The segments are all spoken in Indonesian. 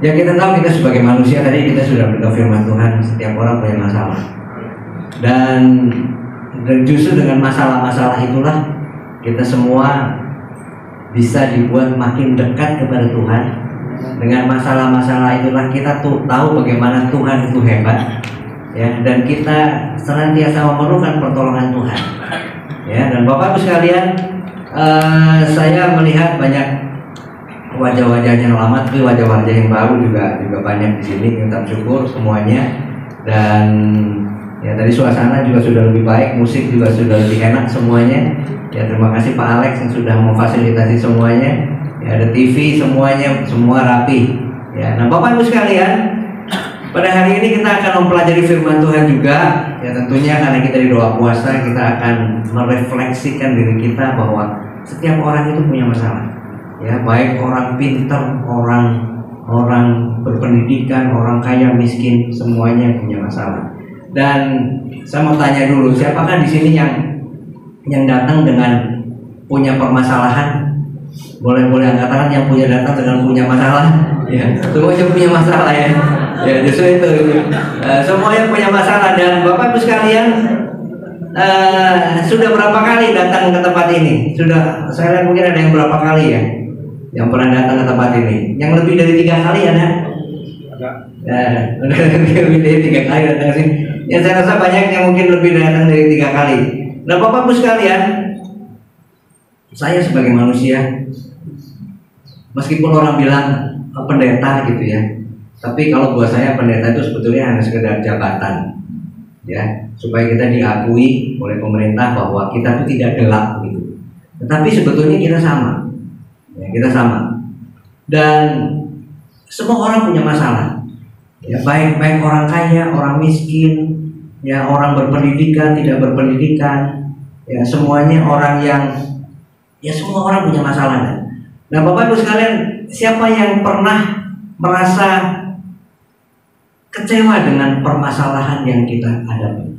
Ya kita tahu kita sebagai manusia tadi kita sudah mendengar firman Tuhan, setiap orang punya masalah. Dan justru dengan masalah-masalah itulah kita semua bisa dibuat makin dekat kepada Tuhan. Dengan masalah-masalah itulah kita tuh tahu bagaimana Tuhan itu hebat, ya, dan kita senantiasa memerlukan pertolongan Tuhan. Ya, dan Bapak Ibu sekalian, saya melihat banyak wajah-wajah yang lama, tapi wajah-wajah yang baru juga banyak di sini. Kita syukur semuanya. Dan ya tadi suasana juga sudah lebih baik, musik juga sudah lebih enak semuanya. Ya terima kasih Pak Alex yang sudah memfasilitasi semuanya. Ya ada TV semuanya, semua rapi. Ya, nah Bapak Ibu sekalian, pada hari ini kita akan mempelajari firman Tuhan juga. Ya tentunya karena kita di doa puasa, kita akan merefleksikan diri kita bahwa setiap orang itu punya masalah. Ya, baik orang pintar, orang berpendidikan, orang kaya, miskin, semuanya punya masalah. Dan saya mau tanya dulu, siapakah di sini yang datang dengan punya permasalahan? Boleh angkat tangan yang datang dengan punya masalah. Ya, semuanya punya masalah ya. Ya justru itu. Semuanya punya masalah. Dan Bapak Ibu sekalian, sudah berapa kali datang ke tempat ini? Sudah, saya lihat mungkin ada yang berapa kali ya yang pernah datang ke tempat ini. Yang lebih dari 3 kali ada? Udah lebih dari 3 kali datang ke sini. Ya saya rasa banyak yang mungkin lebih datang dari 3 kali. Nah Bapak Ibu sekalian, saya sebagai manusia, meskipun orang bilang pendeta gitu ya, tapi kalau buat saya pendeta itu sebetulnya hanya sekedar jabatan, ya, supaya kita diakui oleh pemerintah bahwa kita itu tidak gelap gitu. Tetapi sebetulnya kita sama, ya, kita sama. Dan semua orang punya masalah, ya, baik orang kaya, orang miskin, ya, orang berpendidikan, tidak berpendidikan, ya, semuanya orang yang, ya, semua orang punya masalah. Nah Bapak Ibu sekalian, siapa yang pernah merasa kecewa dengan permasalahan yang kita hadapi?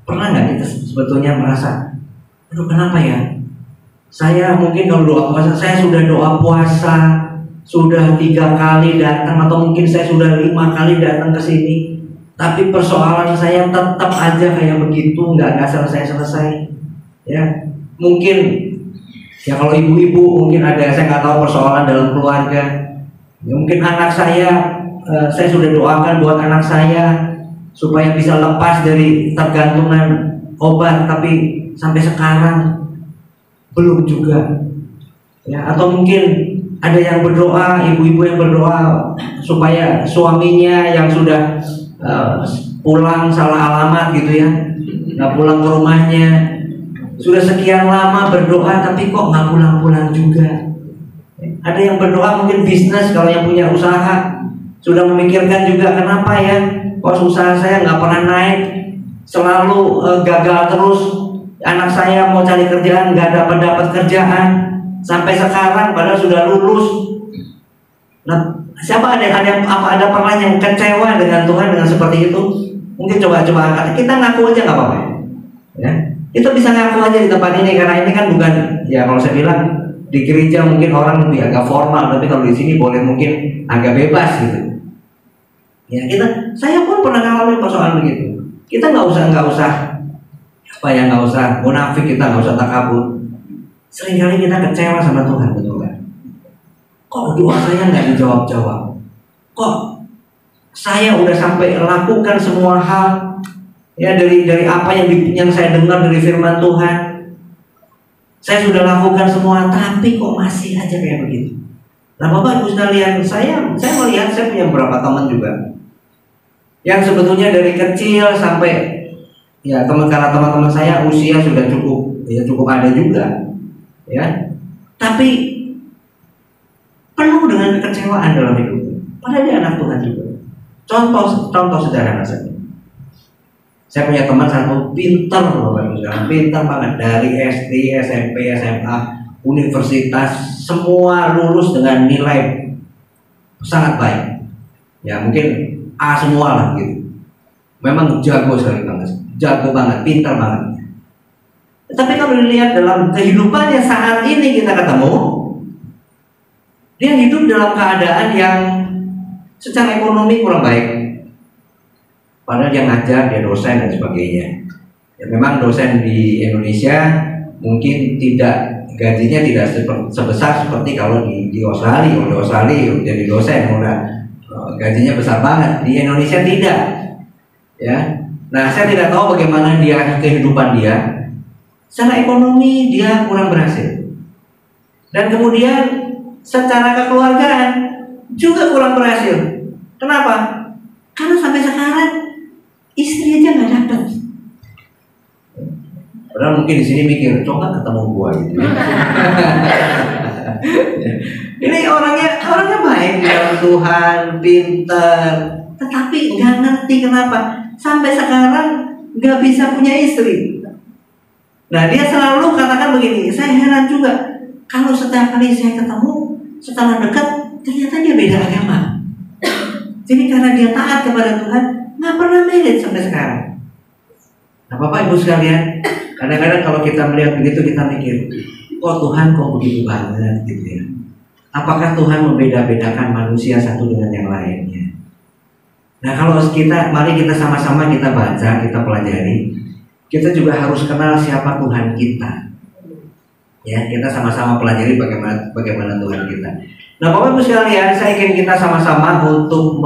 Pernah nggak kita sebetulnya merasa, aduh kenapa ya? Saya mungkin kalau doa puasa, saya sudah doa puasa, sudah 3 kali datang, atau mungkin saya sudah 5 kali datang ke sini, tapi persoalan saya tetap aja kayak begitu, nggak selesai. Ya, mungkin ya kalau ibu-ibu mungkin ada, saya nggak tahu persoalan dalam keluarga. Ya, mungkin anak saya sudah doakan buat anak saya supaya bisa lepas dari tergantungan obat, tapi sampai sekarang belum juga. Ya, atau mungkin ada yang berdoa, ibu-ibu yang berdoa supaya suaminya yang sudah pulang salah alamat gitu ya, nggak pulang ke rumahnya, sudah sekian lama berdoa tapi kok nggak pulang-pulang juga. Ada yang berdoa mungkin bisnis, kalau yang punya usaha sudah memikirkan juga, kenapa ya kok usaha saya nggak pernah naik, selalu gagal terus. Anak saya mau cari kerjaan nggak dapat kerjaan sampai sekarang padahal sudah lulus. Nah, siapa ada pernah yang kecewa dengan Tuhan dengan seperti itu? Mungkin coba angkat, kita ngaku aja nggak apa-apa ya. Kita bisa ngaku aja di tempat ini, karena ini kan bukan, ya kalau saya bilang di gereja mungkin orang lebih agak formal, tapi kalau di sini boleh mungkin agak bebas gitu. Ya saya pun pernah ngalamin persoalan begitu. Kita nggak usah munafik, kita nggak usah takabur. Seringkali kita kecewa sama Tuhan, betul kan? Kok doa saya nggak dijawab-jawab? Kok saya udah sampai lakukan semua hal, ya, dari apa yang saya dengar dari firman Tuhan, saya sudah lakukan semua, tapi kok masih aja kayak begitu. Nah Bapak Ibu sekalian, saya melihat, saya punya beberapa teman juga yang sebetulnya dari kecil sampai, ya, karena teman-teman saya usia sudah cukup ada juga, ya, tapi penuh dengan kekecewaan dalam hidupnya. Padahal dia anak Tuhan juga. Contoh sederhana saja. Saya punya teman satu pintar, pintar banget, dari SD, SMP, SMA, universitas, semua lulus dengan nilai sangat baik. Ya mungkin A semua lah gitu. Memang jago banget, pintar banget. Tapi kalau dilihat dalam kehidupannya saat ini kita ketemu, dia hidup dalam keadaan yang secara ekonomi kurang baik. Padahal dia ngajar, dia dosen dan sebagainya. Ya, memang dosen di Indonesia mungkin tidak, gajinya tidak sebesar seperti kalau di Australia. Di Australia jadi dosen udah gajinya besar banget. Di Indonesia tidak. Ya. Nah, saya tidak tahu bagaimana dia kehidupan dia. Secara ekonomi dia kurang berhasil. Dan kemudian secara kekeluargaan juga kurang berhasil. Kenapa? Karena sampai sekarang istri aja nggak dapat. Padahal mungkin di sini mikir, coba ketemu gua gitu. Ini orangnya baik di dalam Tuhan, pintar, tetapi nggak ngerti kenapa sampai sekarang nggak bisa punya istri. Nah, dia selalu katakan begini, saya heran juga kalau setiap kali saya ketemu, setelah dekat ternyata dia beda agama. Jadi karena dia taat kepada Tuhan, nggak pernah married sampai sekarang. Nah, Bapak Ibu sekalian, kadang-kadang kalau kita melihat begitu kita mikir, oh Tuhan kok begitu banget gitu ya. Apakah Tuhan membeda-bedakan manusia satu dengan yang lainnya? Nah, kalau mari kita sama-sama kita baca, kita pelajari. Kita juga harus kenal siapa Tuhan kita. Ya, kita sama-sama pelajari bagaimana Tuhan kita. Nah, Bapak Ibu sekalian, saya ingin kita sama-sama untuk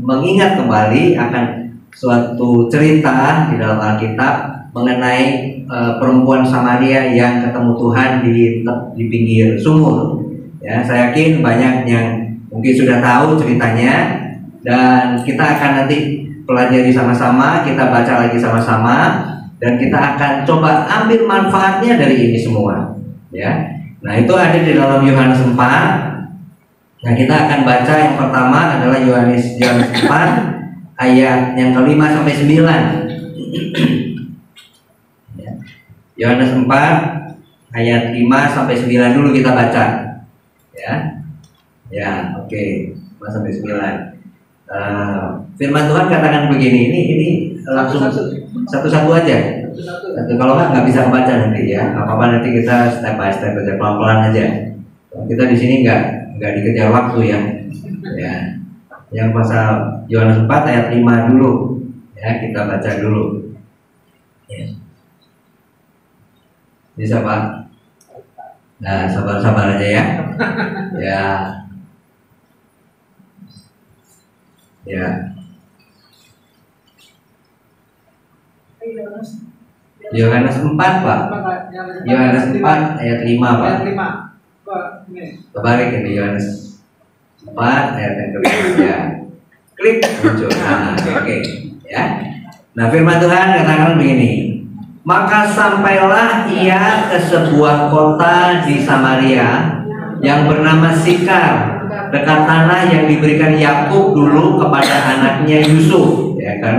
mengingat kembali akan suatu cerita di dalam Alkitab mengenai perempuan Samaria yang ketemu Tuhan di pinggir sumur. Ya, saya yakin banyak yang mungkin sudah tahu ceritanya dan kita akan nanti pelajari sama-sama, kita baca lagi sama-sama, dan kita akan coba ambil manfaatnya dari ini semua. Ya, nah itu ada di dalam Yohanes 4. Nah, kita akan baca yang pertama adalah Yohanes 4 ayat yang ke-5 sampai 9. Ya. Yohanes 4 ayat 5 sampai 9 dulu kita baca. Ya, ya, oke, 5 sampai 9. Firman Tuhan katakan begini, ini langsung satu-satu aja. Kalau nggak bisa baca nanti ya, apa-apa nanti kita step by step aja, pelan-pelan aja. Kita di sini nggak dikejar waktu ya. Ya, yang pasal Yohanes 4 ayat 5 dulu, ya kita baca dulu. Ya. Bisa Pak? Nah, sabar-sabar aja ya. Ya. Ya. Yohanes 4 Pak. Yohanes 4 ayat 5 Pak. Kebalik ini Yohanes 4 ayat yang ke-5 ya. Klik muncul. Nah, oke. Ya. Nah, firman Tuhan katakan begini. Maka sampailah ia ke sebuah kota di Samaria yang bernama Sikar, dekat tanah yang diberikan Yakub dulu kepada anaknya Yusuf. Ya, ke-6.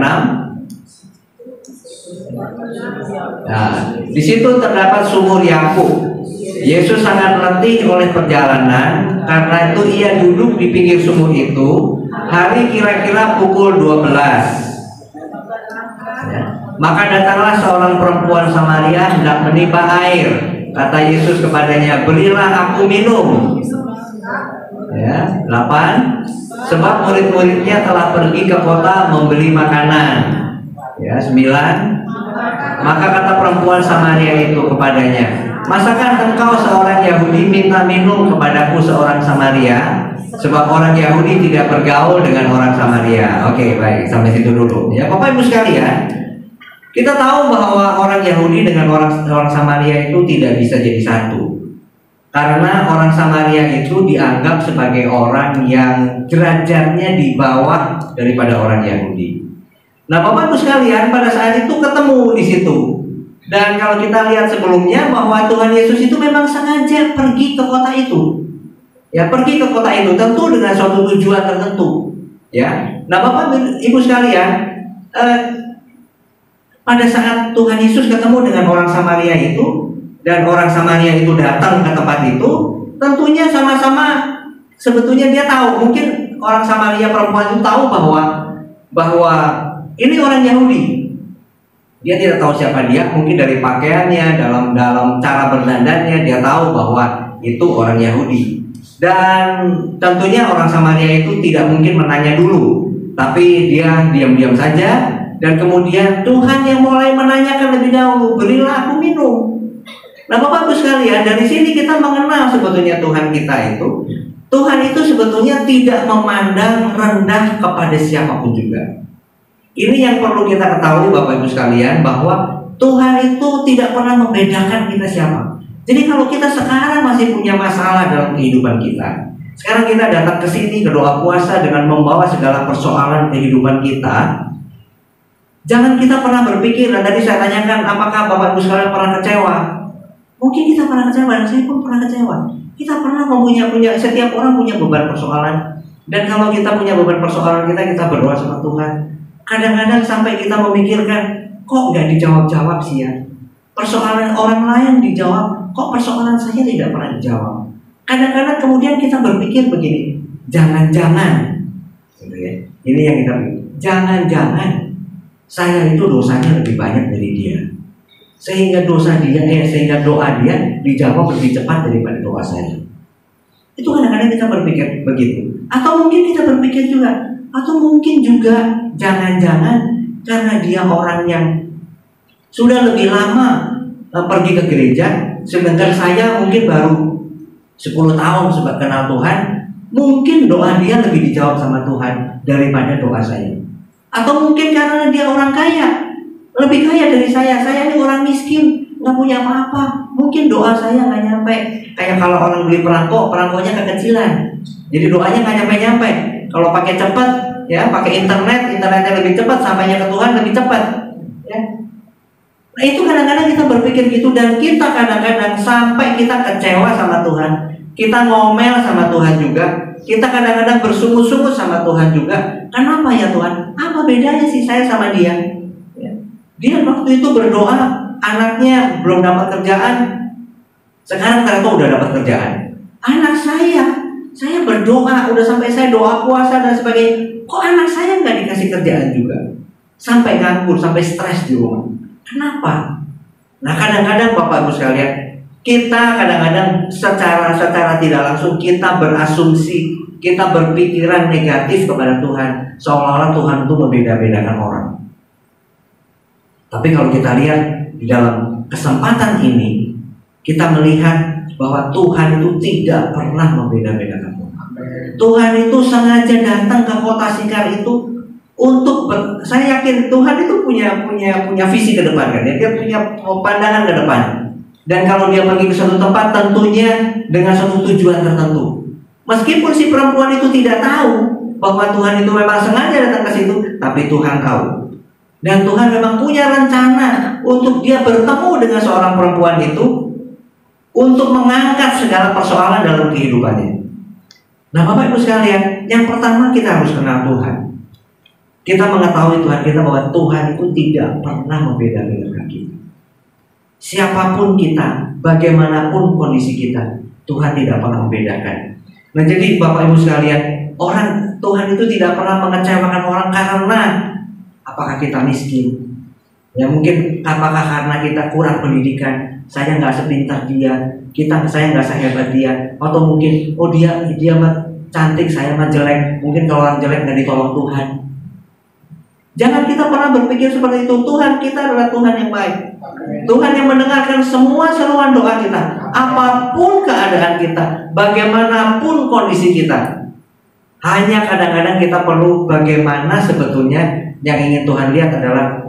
Nah, di situ terdapat sumur Yakub. Yesus sangat letih oleh perjalanan, karena itu ia duduk di pinggir sumur itu. Hari kira-kira pukul 12. Ya. Maka datanglah seorang perempuan Samaria hendak menimba air. Kata Yesus kepadanya, berilah aku minum. Ya, 8. Sebab murid-muridnya telah pergi ke kota membeli makanan. Ya, 9. Maka kata perempuan Samaria itu kepadanya, masakan engkau seorang Yahudi minta minum kepadaku seorang Samaria? Sebab orang Yahudi tidak bergaul dengan orang Samaria. Oke, baik, sampai situ dulu. Ya, Bapak Ibu sekalian, kita tahu bahwa orang Yahudi dengan orang Samaria itu tidak bisa jadi satu. Karena orang Samaria itu dianggap sebagai orang yang derajatnya di bawah daripada orang Yahudi. Nah, Bapak Ibu sekalian, pada saat itu ketemu di situ. Dan kalau kita lihat sebelumnya bahwa Tuhan Yesus itu memang sengaja pergi ke kota itu. Ya, pergi ke kota itu tentu dengan suatu tujuan tertentu. Ya. Nah, Bapak Ibu sekalian, pada saat Tuhan Yesus ketemu dengan orang Samaria itu, dan orang Samaria itu datang ke tempat itu, tentunya sama-sama sebetulnya dia tahu, mungkin orang Samaria perempuan itu tahu bahwa ini orang Yahudi. Dia tidak tahu siapa dia, mungkin dari pakaiannya, dalam cara berdandannya dia tahu bahwa itu orang Yahudi. Dan tentunya orang Samaria itu tidak mungkin menanya dulu, tapi dia diam-diam saja. Dan kemudian Tuhan yang mulai menanyakan lebih dahulu, berilah aku minum. Nah Bapak Ibu sekalian, dari sini kita mengenal sebetulnya Tuhan kita itu, Tuhan itu sebetulnya tidak memandang rendah kepada siapapun juga. Ini yang perlu kita ketahui Bapak Ibu sekalian, bahwa Tuhan itu tidak pernah membedakan kita siapa. Jadi kalau kita sekarang masih punya masalah dalam kehidupan kita, sekarang kita datang ke sini ke doa puasa dengan membawa segala persoalan kehidupan kita, jangan kita pernah berpikir, dan tadi saya tanyakan apakah Bapak Ibu sekalian pernah kecewa. Mungkin kita pernah kecewa, dan saya pun pernah kecewa. Kita pernah punya setiap orang punya beban persoalan. Dan kalau kita punya beban persoalan kita berdoa sama Tuhan. Kadang-kadang sampai kita memikirkan, kok nggak dijawab-jawab sih ya? Persoalan orang lain dijawab, kok persoalan saya tidak pernah dijawab? Kadang-kadang kemudian kita berpikir begini, jangan-jangan, gitu ya. Ini yang kita pikir, jangan-jangan saya itu dosanya lebih banyak dari dia, sehingga sehingga doa dia dijawab lebih cepat daripada doa saya. Itu kadang-kadang kita berpikir begitu. Atau mungkin kita berpikir juga, atau mungkin juga jangan-jangan karena dia orang yang sudah lebih lama pergi ke gereja, sedangkan saya mungkin baru 10 tahun sebab kenal Tuhan, mungkin doa dia lebih dijawab sama Tuhan daripada doa saya. Atau mungkin karena dia orang kaya, lebih kaya dari saya ini orang miskin, nggak punya apa-apa, mungkin doa saya nggak nyampe. Kayak kalau orang beli perangkonya kekecilan, jadi doanya nggak nyampe-nyampe. Kalau pakai cepat, ya pakai internetnya lebih cepat, sampainya ke Tuhan lebih cepat, ya. Nah itu kadang-kadang kita berpikir gitu, dan kita kadang-kadang sampai kita kecewa sama Tuhan, kita ngomel sama Tuhan juga, kita kadang-kadang bersungut-sungut sama Tuhan juga. Kenapa ya Tuhan? Apa bedanya sih saya sama dia? Ya. Dia waktu itu berdoa, anaknya belum dapat kerjaan, sekarang ternyata udah dapat kerjaan. Anak saya berdoa, udah sampai saya doa puasa dan sebagainya, kok anak saya nggak dikasih kerjaan juga? Sampai nganggur, sampai stres di rumah. Kenapa? Nah kadang-kadang Bapak Ibu sekalian, kita kadang-kadang secara tidak langsung kita berasumsi, kita berpikiran negatif kepada Tuhan, seolah-olah Tuhan itu membeda-bedakan orang. Tapi kalau kita lihat di dalam kesempatan ini, kita melihat bahwa Tuhan itu tidak pernah membeda-bedakan orang. Tuhan itu sengaja datang ke kota Sikar itu untuk saya yakin Tuhan itu punya visi ke depan kan, dia punya pandangan ke depan. Dan kalau dia pergi ke suatu tempat tentunya dengan suatu tujuan tertentu. Meskipun si perempuan itu tidak tahu bahwa Tuhan itu memang sengaja datang ke situ, tapi Tuhan tahu. Dan Tuhan memang punya rencana untuk dia bertemu dengan seorang perempuan itu untuk mengangkat segala persoalan dalam kehidupannya. Nah Bapak Ibu sekalian, yang pertama kita harus kenal Tuhan. Kita mengetahui Tuhan kita, bahwa Tuhan itu tidak pernah membeda-bedakan kita. Siapapun kita, bagaimanapun kondisi kita, Tuhan tidak pernah membedakan. Nah jadi Bapak Ibu sekalian, Tuhan itu tidak pernah mengecewakan orang karena apakah kita miskin, ya mungkin apakah karena kita kurang pendidikan, saya nggak sepintar dia, saya nggak sehebat dia, atau mungkin dia mah cantik, saya mah jelek, mungkin kalau orang jelek nggak ditolong Tuhan. Jangan kita pernah berpikir seperti itu. Tuhan kita adalah Tuhan yang baik, Tuhan yang mendengarkan semua seruan doa kita, apapun keadaan kita, bagaimanapun kondisi kita. Hanya kadang-kadang kita perlu bagaimana sebetulnya yang ingin Tuhan lihat adalah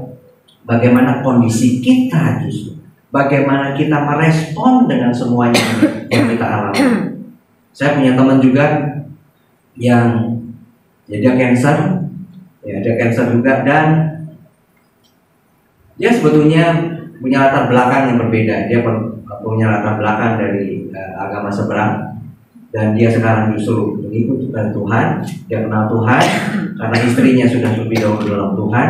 bagaimana kondisi kita justru, bagaimana kita merespon dengan semuanya yang kita alami. Saya punya teman juga yang dia cancer. Ya, dia cancer juga, dan dia sebetulnya punya latar belakang yang berbeda. Dia punya latar belakang dari agama seberang, dan dia sekarang justru mengikut Tuhan. Dia kenal Tuhan karena istrinya sudah lebih dahulu dalam Tuhan.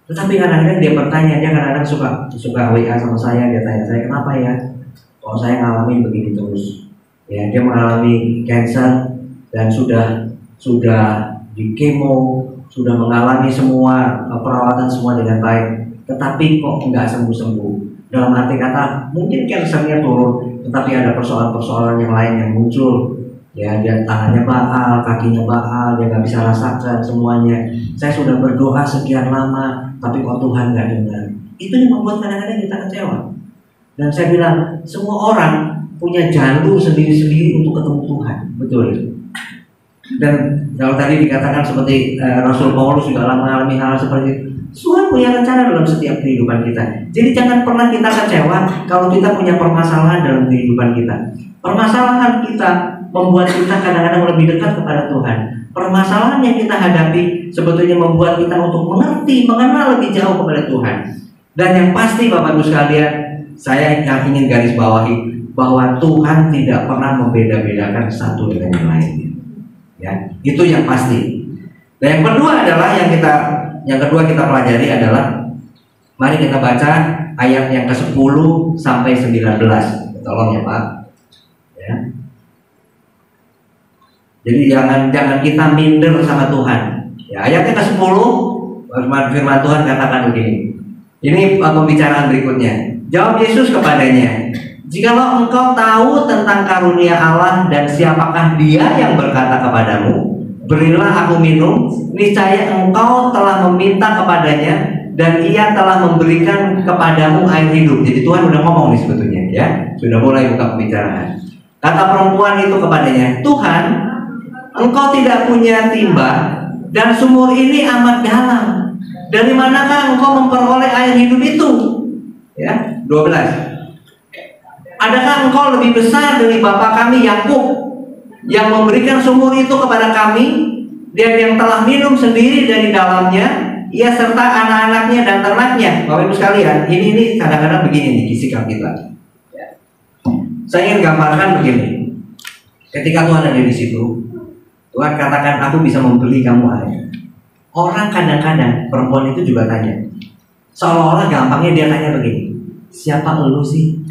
Tetapi kadang-kadang dia bertanya, dia kadang-kadang suka WA sama saya. Dia tanya saya, kenapa ya kalau saya ngalamin begini terus? Ya, dia mengalami cancer dan sudah di kemo, sudah mengalami semua perawatan semua dengan baik, tetapi kok nggak sembuh-sembuh. Dalam arti kata, mungkin cancernya turun, tetapi ada persoalan-persoalan yang lain yang muncul. Ya, dia tangannya baal, kakinya baal, dia nggak bisa rasakan semuanya. Saya sudah berdoa sekian lama, tapi kok Tuhan nggak dengar. Itu yang membuat kadang-kadang kita kecewa. Dan saya bilang, semua orang punya jalur sendiri-sendiri untuk ketemu Tuhan, betul. Dan kalau tadi dikatakan seperti Rasul Paulus juga mengalami hal seperti itu. Tuhan punya rencana dalam setiap kehidupan kita. Jadi jangan pernah kita kecewa kalau kita punya permasalahan dalam kehidupan kita. Permasalahan kita membuat kita kadang-kadang lebih dekat kepada Tuhan. Permasalahan yang kita hadapi sebetulnya membuat kita untuk mengerti, mengenal lebih jauh kepada Tuhan. Dan yang pasti Bapak Ibu sekalian, saya ingin garis bawahi bahwa Tuhan tidak pernah membeda-bedakan satu dengan yang lainnya. Ya, itu yang pasti. Dan yang kedua adalah yang kedua kita pelajari adalah, mari kita baca ayat yang ke-10 sampai 19. Tolong ya Pak. Ya. Jadi jangan kita minder sama Tuhan. Ya, ayatnya ke-10 firman Tuhan katakan begini. Ini pembicaraan berikutnya. Jawab Yesus kepadanya, "Jikalau engkau tahu tentang karunia Allah dan siapakah Dia yang berkata kepadamu, berilah aku minum, niscaya engkau telah meminta kepadanya dan Ia telah memberikan kepadamu air hidup." Jadi Tuhan udah ngomong nih sebetulnya, ya. Sudah mulai buka pembicaraan. Kata perempuan itu kepadanya, "Tuhan, engkau tidak punya timba dan sumur ini amat dalam. Dari manakah engkau memperoleh air hidup itu?" Ya, 12. "Adakah engkau lebih besar dari bapa kami Yakub yang memberikan sumur itu kepada kami dan yang telah minum sendiri dari dalamnya, ia serta anak-anaknya dan ternaknya?" Bapak Ibu sekalian, ini kadang-kadang begini nih sikap kita. Ya. Saya ingin gambarkan begini. Ketika Tuhan ada di situ, Tuhan katakan, "Aku bisa memberi kamu air." Orang kadang-kadang, perempuan itu juga tanya, seolah-olah gampangnya dia tanya begini, "Siapa elu sih?"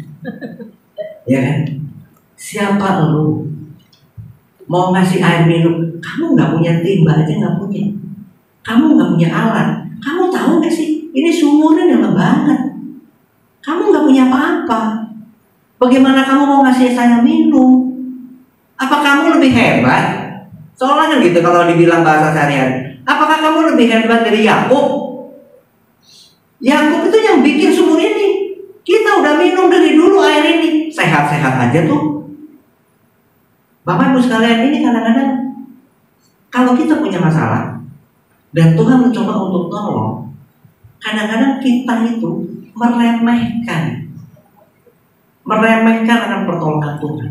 Ya kan? "Siapa elu? Mau ngasih air minum? Kamu nggak punya timba aja nggak punya. Kamu nggak punya alat. Kamu tahu nggak sih? Ini sumurnya dalam banget. Kamu nggak punya apa-apa. Bagaimana kamu mau ngasih saya minum? Apa kamu lebih hebat?" Soalnya kan gitu kalau dibilang bahasa sehari-hari. Apakah kamu lebih hebat dari Yakub? Yakub itu yang bikin sumur ini. Kita udah minum dari dulu air ini. Sehat-sehat aja tuh. Bapak Ibu sekalian, ini kadang-kadang kalau kita punya masalah dan Tuhan mencoba untuk tolong, kadang-kadang kita itu meremehkan akan pertolongan Tuhan.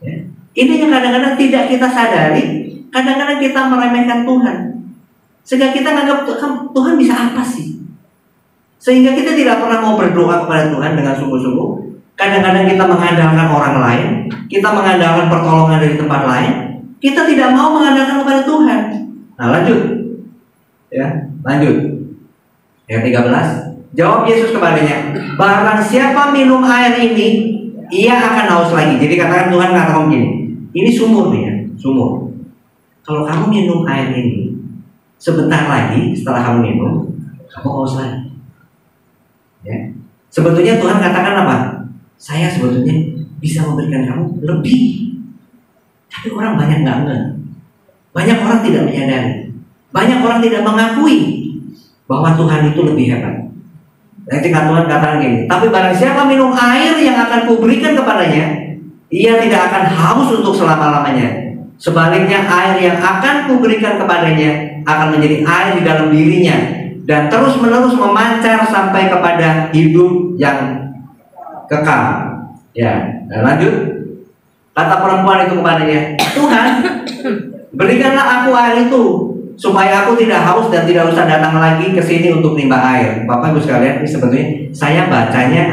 Ya. Ini yang kadang-kadang tidak kita sadari. Kadang-kadang kita meremehkan Tuhan, sehingga kita menganggap Tuhan bisa apa sih? Sehingga kita tidak pernah mau berdoa kepada Tuhan dengan sungguh-sungguh. Kadang-kadang kita mengandalkan orang lain, kita mengandalkan pertolongan dari tempat lain. Kita tidak mau mengandalkan kepada Tuhan. Nah, lanjut. Ya, lanjut. Ayat 13. Jawab Yesus kepadanya, "Barang siapa minum air ini, ia akan haus lagi." Jadi katakan Tuhan katakan begini, ini sumur nih ya, sumur. Kalau kamu minum air ini, sebentar lagi setelah kamu minum, kamu haus lagi. Ya. Sebetulnya Tuhan katakan apa? Saya sebetulnya bisa memberikan kamu lebih. Tapi orang banyak nggak ngeh. Banyak orang tidak menyadari. Banyak orang tidak mengakui bahwa Tuhan itu lebih hebat. Ketika Tuhan katakan gini, "Tapi barang siapa minum air yang akan kuberikan kepadanya, ia tidak akan haus untuk selama-lamanya. Sebaliknya air yang akan kuberikan kepadanya akan menjadi air di dalam dirinya dan terus-menerus memancar sampai kepada hidup yang kekal." Ya, nah lanjut. Kata perempuan itu kepadanya, "Tuhan, berikanlah aku air itu supaya aku tidak haus dan tidak usah datang lagi ke sini untuk nimba air." Bapak Ibu sekalian, ini sebetulnya saya bacanya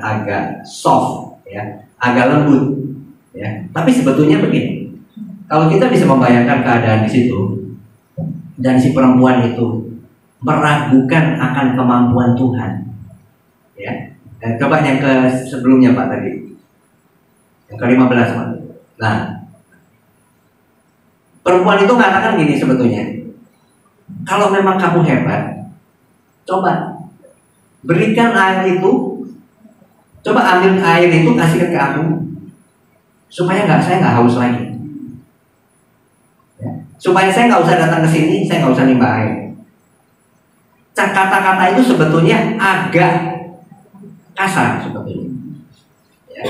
agak soft, ya, agak lembut, ya. Tapi sebetulnya begini. Kalau kita bisa membayangkan keadaan di situ, dan si perempuan itu meragukan akan kemampuan Tuhan, ya. Coba yang ke sebelumnya Pak tadi, yang ke-15 Pak. Nah, perempuan itu mengatakan gini sebetulnya, "Kalau memang kamu hebat, coba berikan air itu, coba ambil air itu kasihkan ke aku. supaya saya nggak haus lagi. Ya. Supaya saya nggak usah datang ke sini, saya nggak usah nimba air. Kata-kata itu sebetulnya agak kasar sebetulnya. Ya.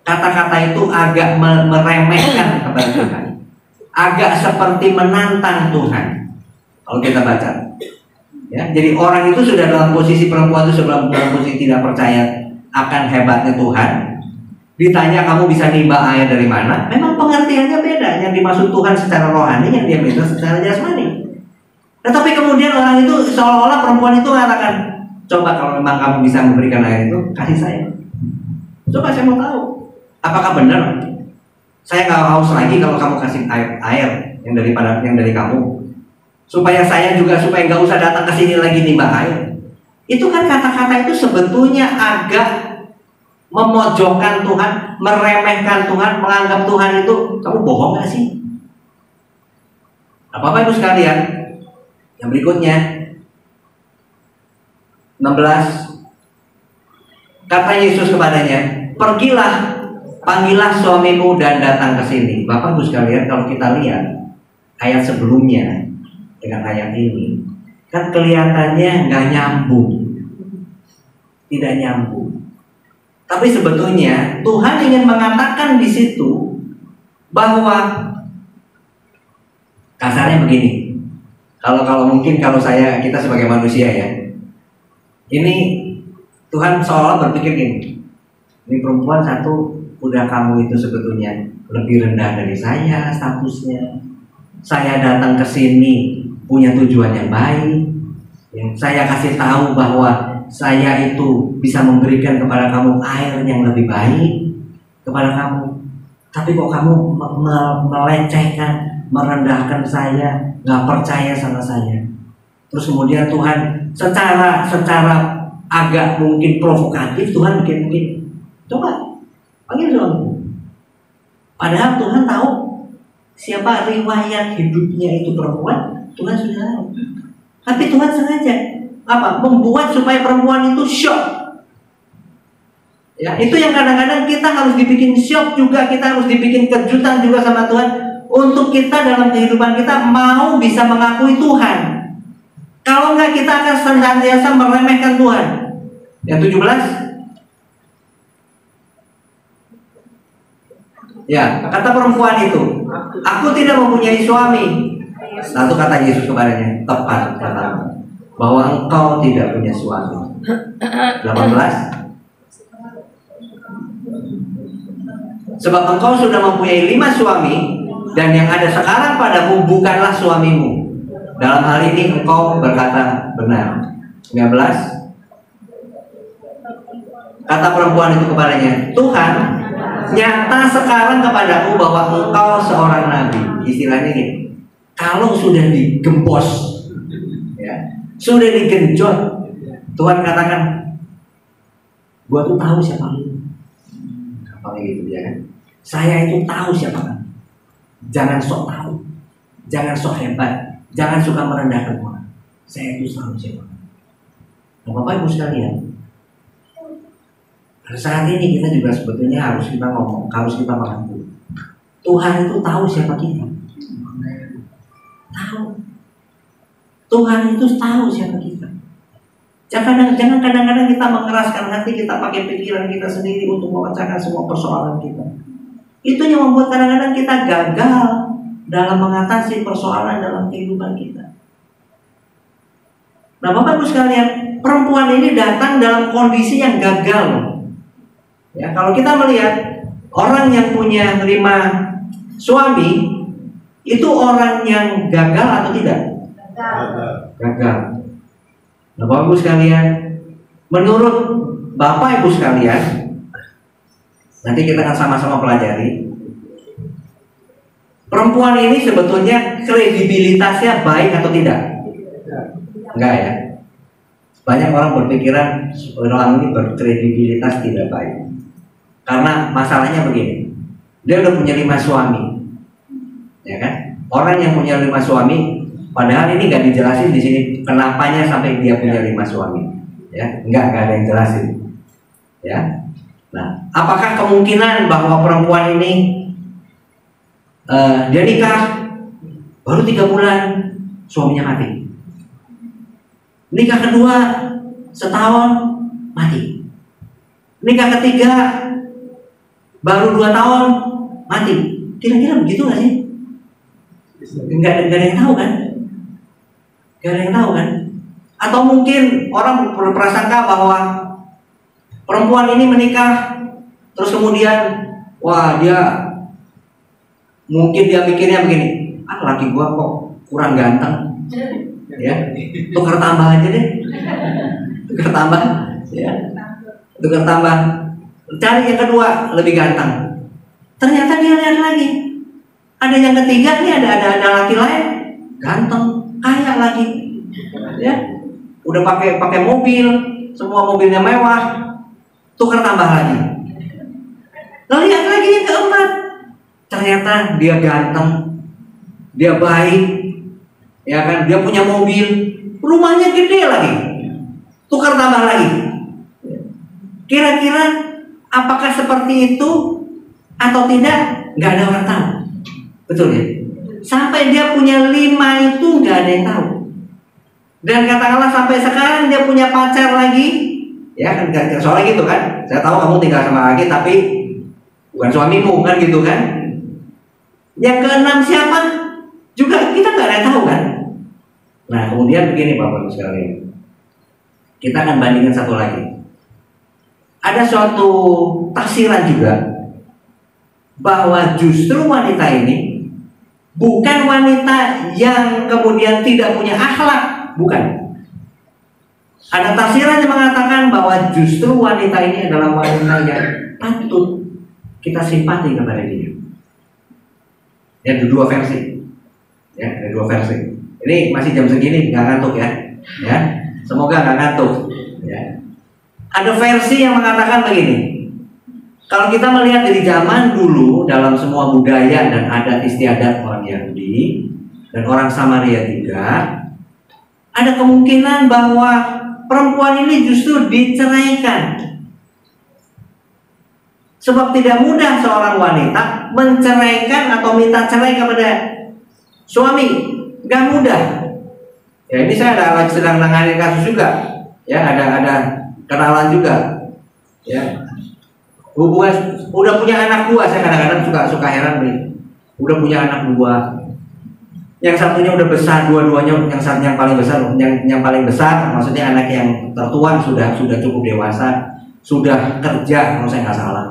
Kata-kata itu agak meremehkan kepada Tuhan, agak seperti menantang Tuhan. Kalau kita baca, ya, jadi orang itu sudah dalam posisi, perempuan itu sudah dalam posisi tidak percaya akan hebatnya Tuhan. Ditanya kamu bisa nimba air dari mana? Memang pengertiannya beda. Yang dimaksud Tuhan secara rohani, yang dia minta secara jasmani. Tetapi kemudian orang itu seolah-olah perempuan itu mengatakan, coba kalau memang kamu bisa memberikan air itu, kasih saya. Coba saya mau tahu, apakah benar saya nggak haus lagi kalau kamu kasih air yang dari kamu, supaya saya juga supaya nggak usah datang ke sini lagi nimba air. Itu kan kata-kata itu sebetulnya agak memojokkan Tuhan, meremehkan Tuhan, menganggap Tuhan itu, kamu bohong gak sih? Bapak Ibu sekalian, yang berikutnya 16, kata Yesus kepadanya, pergilah, panggillah suamimu dan datang ke sini. Bapak Ibu sekalian, kalau kita lihat ayat sebelumnya dengan ayat ini, kan kelihatannya nggak nyambung, tidak nyambung. Tapi sebetulnya Tuhan ingin mengatakan di situ bahwa kasarnya begini. Kalau mungkin kalau kita sebagai manusia ya, ini Tuhan seolah berpikir gini, ini perempuan satu, udah kamu itu sebetulnya lebih rendah dari saya statusnya. Saya datang ke sini punya tujuan yang baik. Saya kasih tahu bahwa saya itu bisa memberikan kepada kamu air yang lebih baik kepada kamu. Tapi kok kamu melecehkan, merendahkan saya, nggak percaya sama saya. Terus kemudian Tuhan secara agak mungkin provokatif, Tuhan mungkin coba panggil suamimu. Padahal Tuhan tahu siapa riwayat hidupnya itu perempuan, Tuhan sudah tahu. Tapi Tuhan sengaja membuat supaya perempuan itu shock. Ya, itu yang kadang-kadang kita harus dibikin shock juga, kita harus dibikin kejutan juga sama Tuhan, untuk kita dalam kehidupan kita mau bisa mengakui Tuhan. Kalau enggak, kita akan senantiasa meremehkan Tuhan. Yang 17, ya, kata perempuan itu, aku tidak mempunyai suami. Lalu kata Yesus kepadanya, tepat katamu, bahwa engkau tidak punya suami. 18, sebab engkau sudah mempunyai 5 suami, dan yang ada sekarang padamu bukanlah suamimu. Dalam hal ini engkau berkata benar. 19, kata perempuan itu kepadanya, Tuhan, nyata sekarang kepadaku bahwa engkau seorang nabi. Istilahnya ini, kalau sudah digempos, ya, sudah digenjot, Tuhan katakan, gua tuh tahu siapa lu. Apa gitu ya kan? Saya itu tahu siapa kamu. Jangan sok tahu, jangan sok hebat, jangan suka merendahkan orang. Saya itu tahu siapa kamu. Nah, Bapak Ibu sekalian, saat ini kita juga sebetulnya harus kita ngomong, harus kita mengaku, Tuhan itu tahu siapa kita. Tahu. Tuhan itu tahu siapa kita. Jangan kadang-kadang kita mengeraskan hati kita pakai pikiran kita sendiri untuk memecahkan semua persoalan kita. Itu yang membuat kadang-kadang kita gagal dalam mengatasi persoalan dalam kehidupan kita. Nah, Bapak Ibu sekalian, perempuan ini datang dalam kondisi yang gagal. Ya, kalau kita melihat orang yang punya 5 suami, itu orang yang gagal atau tidak? Gagal. Nah, Bapak Ibu sekalian, menurut Bapak Ibu sekalian, nanti kita akan sama-sama pelajari, perempuan ini sebetulnya kredibilitasnya baik atau tidak? Enggak ya. Banyak orang berpikiran orang ini berkredibilitas tidak baik. Karena masalahnya begini, dia udah punya 5 suami, ya kan? Orang yang punya 5 suami, padahal ini nggak dijelasin di sini kenapanya sampai dia punya 5 suami, ya? Nggak ada yang jelasin, ya. Nah, apakah kemungkinan bahwa perempuan ini Dia nikah baru 3 bulan suaminya mati. Nikah kedua setahun mati. Nikah ketiga baru 2 tahun mati. Kira-kira begitu nggak sih? Nggak ada yang tahu kan? Nggak ada yang tahu kan? Atau mungkin orang berprasangka bahwa perempuan ini menikah terus kemudian wah mungkin dia mikirnya begini, laki gua kok kurang ganteng, ya tukar tambah aja deh, tukar tambah, ya tukar tambah, cari yang kedua lebih ganteng. Ternyata dia lihat lagi, ada yang ketiga nih, ada laki lain ganteng, kaya lagi, ya udah pakai mobil, semua mobilnya mewah, tukar tambah lagi. Lalu lihat lagi yang keempat, ternyata dia ganteng, dia baik, ya kan, dia punya mobil, rumahnya gede lagi, tukar tambah lagi. Kira-kira apakah seperti itu atau tidak? Nggak ada orang tahu, betul ya? Sampai dia punya 5 itu nggak ada yang tahu. Dan katakanlah sampai sekarang dia punya pacar lagi, ya kan, soalnya gitu kan, saya tahu kamu tinggal sama lagi tapi bukan suamimu kan, gitu kan. Yang keenam siapa juga kita nggak ada yang tahu kan. Nah kemudian begini Bapak Ibu sekalian, kita akan bandingkan satu lagi. Ada suatu tafsiran juga bahwa justru wanita ini bukan wanita yang kemudian tidak punya akhlak, bukan. Ada tafsiran yang mengatakan bahwa justru wanita ini adalah wanita yang patut kita simpati kepada dia. Ya, ada 2 versi. Ya, ada 2 versi. Ini masih jam segini nggak ngantuk ya. Ya, semoga nggak ngantuk. Ya. Ada versi yang mengatakan begini. Kalau kita melihat dari zaman dulu dalam semua budaya dan adat istiadat orang Yahudi dan orang Samaria juga, ada kemungkinan bahwa perempuan ini justru diceraikan. Sebab tidak mudah seorang wanita menceraikan atau minta cerai kepada suami, nggak mudah. Ya ini saya sedang menangani kasus juga. Ya ada kenalan juga. Ya hubungan udah punya anak 2, saya kadang-kadang suka heran nih. Udah punya anak 2. Yang satunya udah besar, dua-duanya yang paling besar, yang paling besar maksudnya anak yang tertua sudah cukup dewasa, sudah kerja kalau saya nggak salah.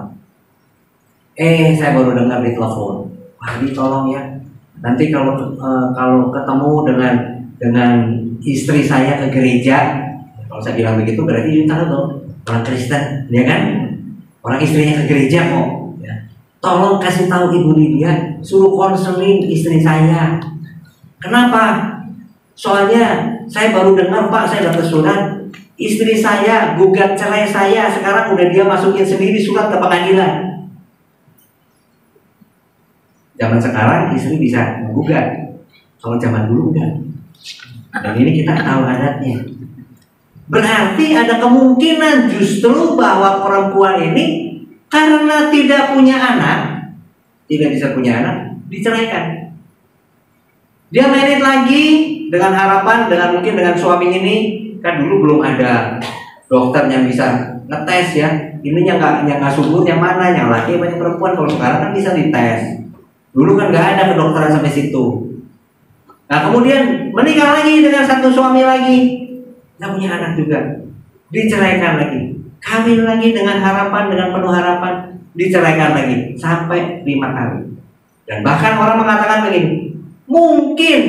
Saya baru dengar di telepon, Pak Adi tolong ya, nanti kalau ketemu dengan istri saya ke gereja, kalau saya bilang begitu berarti tahu dong orang Kristen, ya kan? Orang istrinya ke gereja kok, ya. Tolong kasih tahu Ibu Lydia, suruh konseling istri saya. Kenapa? Soalnya saya baru dengar Pak, saya dapat surat istri saya gugat cerai saya, sekarang udah dia masukin sendiri surat ke pengadilan. Zaman sekarang istri bisa menggugat, kalau zaman dulu enggak. Dan ini kita tahu adatnya. Berarti ada kemungkinan justru bahwa perempuan ini karena tidak punya anak, tidak bisa punya anak, diceraikan. Dia married lagi dengan harapan, mungkin dengan suami ini, kan dulu belum ada dokter yang bisa ngetes ya. Ini yang nggak subur yang mana, yang laki banyak perempuan. Kalau sekarang kan bisa dites. Dulu kan nggak ada kedokteran sampai situ. Nah kemudian menikah lagi dengan satu suami lagi, nggak punya anak juga, diceraikan lagi. Kawin lagi dengan penuh harapan, diceraikan lagi sampai 5 kali. Dan bahkan orang mengatakan begini, mungkin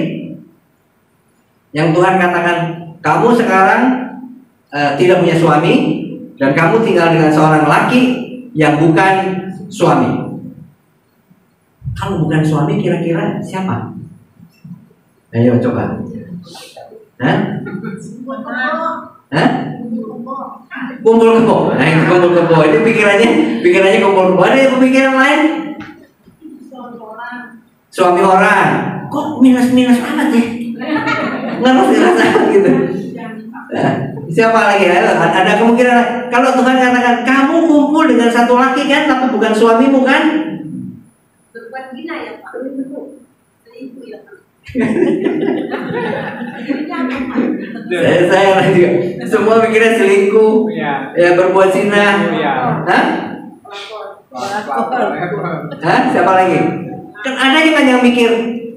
yang Tuhan katakan, kamu sekarang tidak punya suami dan kamu tinggal dengan seorang laki yang bukan suami. Kalau bukan suami kira-kira siapa? Ayo coba. Hah? Kumpul kebo. Nah, itu kumpul kebo. Itu pikirannya kumpul kebo. Ada pemikiran lain? Suami orang. Kok minus amat ya? Nggak dirasa gitu. Nah, siapa lagi? Ada kemungkinan. Kalau Tuhan katakan kamu kumpul dengan satu laki kan, tapi bukan suamimu kan? Berbuat zina ya Pak. Saya juga. Semua mikirnya selingkuh, ya berbuat zina. Hah? Hah? Siapa lagi? Kan ada yang mikir,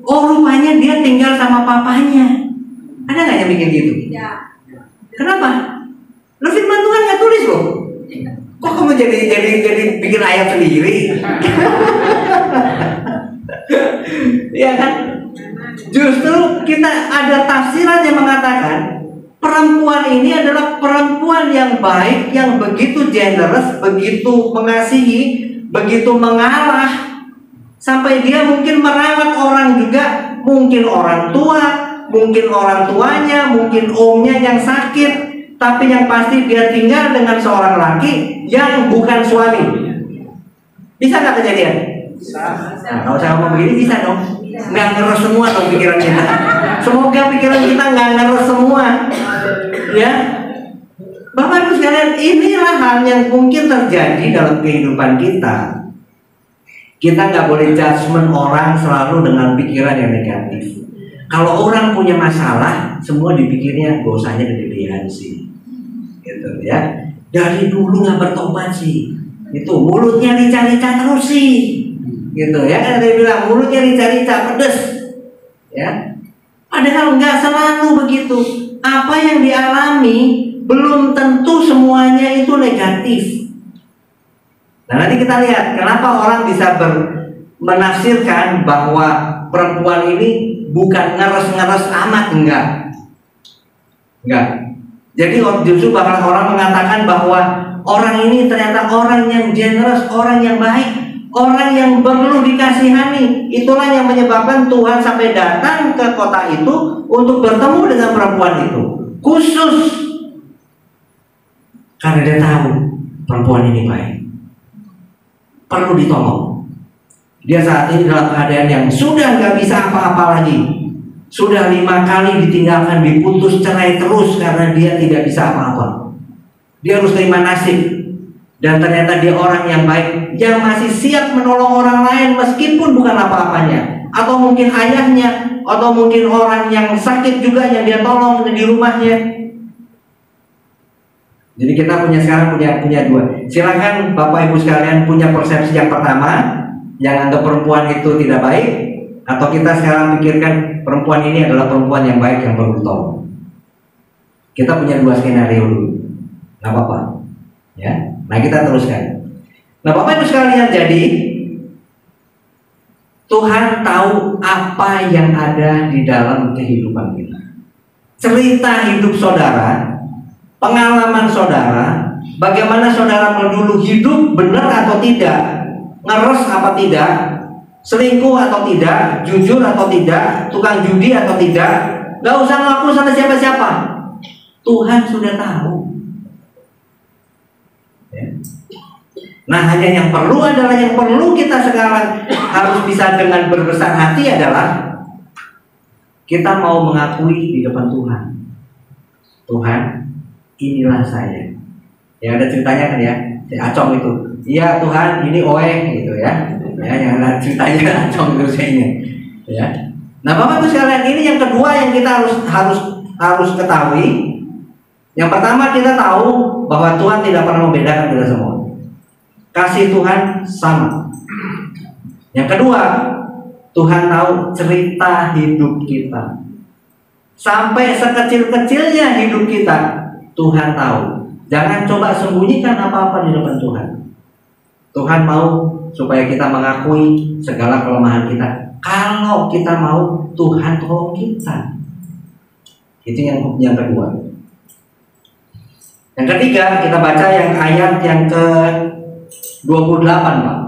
oh rupanya dia tinggal sama papanya. Ada nggak yang mikir gitu? Kenapa? Lo firman Tuhan nggak tulis loh. Kok kamu jadi bikin ayat sendiri? Ya kan? Justru kita ada tafsiran yang mengatakan perempuan ini adalah perempuan yang baik, yang begitu generous, begitu mengasihi, begitu mengalah, sampai dia mungkin merawat orang juga, mungkin orang tua, mungkin orang tuanya, mungkin omnya yang sakit, tapi yang pasti dia tinggal dengan seorang laki yang bukan suami. Bisa nggak kejadian? Nah, kalau saya ngomong begini bisa dong. Nggak ngeres semua dong pikiran kita. Semoga pikiran kita nggak ngeres semua. Ya, Bapak Ibu sekalian, inilah hal yang mungkin terjadi dalam kehidupan kita. Kita nggak boleh judgement orang selalu dengan pikiran yang negatif. Kalau orang punya masalah, semua dipikirnya dosanya gede-gedean sih, gitu ya. Dari dulu nggak bertobat sih, itu mulutnya rica-rica terus sih, gitu ya. Kan dia bilang mulutnya rica-rica pedes, ya. Padahal nggak selalu begitu. Apa yang dialami belum tentu semuanya itu negatif. Nah, nanti kita lihat kenapa orang bisa menafsirkan bahwa perempuan ini bukan ngeres-ngeres amat, enggak. Jadi justru bakal orang mengatakan bahwa orang ini ternyata orang yang generous, orang yang baik, orang yang perlu dikasihani. Itulah yang menyebabkan Tuhan sampai datang ke kota itu untuk bertemu dengan perempuan itu, khusus karena dia tahu perempuan ini baik, perlu ditolong. Dia saat ini dalam keadaan yang sudah nggak bisa apa-apa lagi. Sudah 5 kali ditinggalkan, diputus, cerai terus karena dia tidak bisa apa-apa. Dia harus terima nasib. Dan ternyata dia orang yang baik, yang masih siap menolong orang lain meskipun bukan apa-apanya. Atau mungkin ayahnya, atau mungkin orang yang sakit juga yang dia tolong di rumahnya. Jadi kita sekarang punya dua. Silakan Bapak Ibu sekalian punya persepsi yang pertama, yang anggap perempuan itu tidak baik, atau kita sekarang pikirkan perempuan ini adalah perempuan yang baik yang perlu ditolong. Kita punya 2 skenario dulu, nggak apa-apa, ya. Nah kita teruskan. Nah Bapak Ibu sekalian, jadi Tuhan tahu apa yang ada di dalam kehidupan kita. Cerita hidup saudara, pengalaman saudara, bagaimana saudara dulu hidup benar atau tidak, ngeres apa tidak, selingkuh atau tidak, jujur atau tidak, tukang judi atau tidak, gak usah ngaku sama siapa-siapa. Tuhan sudah tahu. Ya. Nah hanya yang perlu adalah, yang perlu kita sekarang harus bisa dengan berbesar hati adalah kita mau mengakui di depan Tuhan. Tuhan, inilah saya. Ya ada ceritanya kan ya, si Acong itu. Iya Tuhan, ini Oe gitu ya. Ya, yang ada ceritanya Acong itu sayanya. Ya. Nah Bapak Ibu sekalian, ini yang kedua yang kita harus ketahui. Yang pertama, kita tahu bahwa Tuhan tidak pernah membedakan kita semua. Kasih Tuhan sama. Yang kedua, Tuhan tahu cerita hidup kita. Sampai sekecil-kecilnya hidup kita, Tuhan tahu. Jangan coba sembunyikan apa-apa di depan Tuhan. Tuhan mau supaya kita mengakui segala kelemahan kita. Kalau kita mau, Tuhan tolong kita. Itu yang kedua. Yang ketiga, kita baca yang ayat yang ke-28, Pak.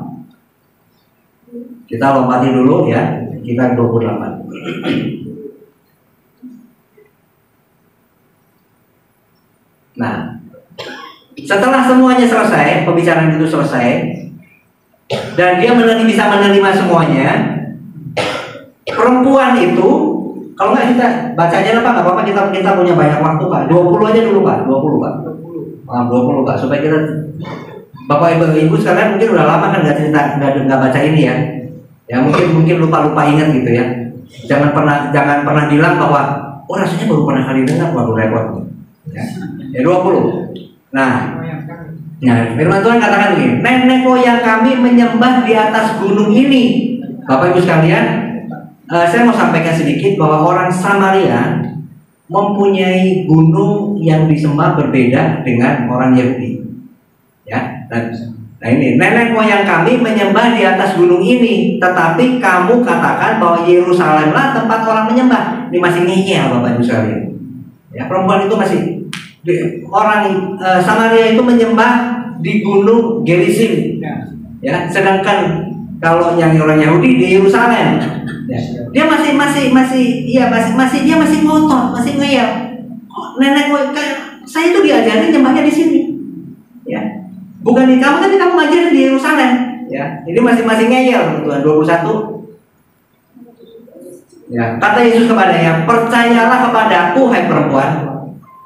Kita lompati dulu ya. Kita 28. Nah, setelah semuanya selesai, pembicaraan itu selesai, dan dia bisa menerima semuanya, perempuan itu, kalau nggak kita bacanya apa nggak apa-apa, kita punya banyak waktu Pak, 20 aja dulu Pak, 20 Pak, 20 Pak, supaya kita, Bapak Ibu sekalian mungkin udah lama kan nggak baca ini ya, ya mungkin lupa ingat gitu ya. Jangan pernah bilang bahwa oh rasanya baru pernah kali dengar, waduh repot. Ya 20. Nah, firman Tuhan katakan begini, nenek moyang kami menyembah di atas gunung ini. Bapak Ibu sekalian, saya mau sampaikan sedikit bahwa orang Samaria mempunyai gunung yang disembah berbeda dengan orang Yahudi. Ya, nah ini nenek moyang kami menyembah di atas gunung ini, tetapi kamu katakan bahwa Yerusalemlah tempat orang menyembah. Ini masih ngeyel Bapak Ibu sekalian. Ya, perempuan itu masih orang Samaria itu menyembah di gunung Gerizim. Ya, sedangkan kalau yang orang Yahudi di Yerusalem. Ya, dia masih ngotot, masih ngeyel. Nenek moyang saya itu diajarin nyembahnya di sini. Ya. Bukan di kamu, tapi kamu ngajar di Yerusalem. Ya, ini masing-masing ngeyel, Tuhan 21. Ya, kata Yesus kepadanya, percayalah kepadaku, hai perempuan.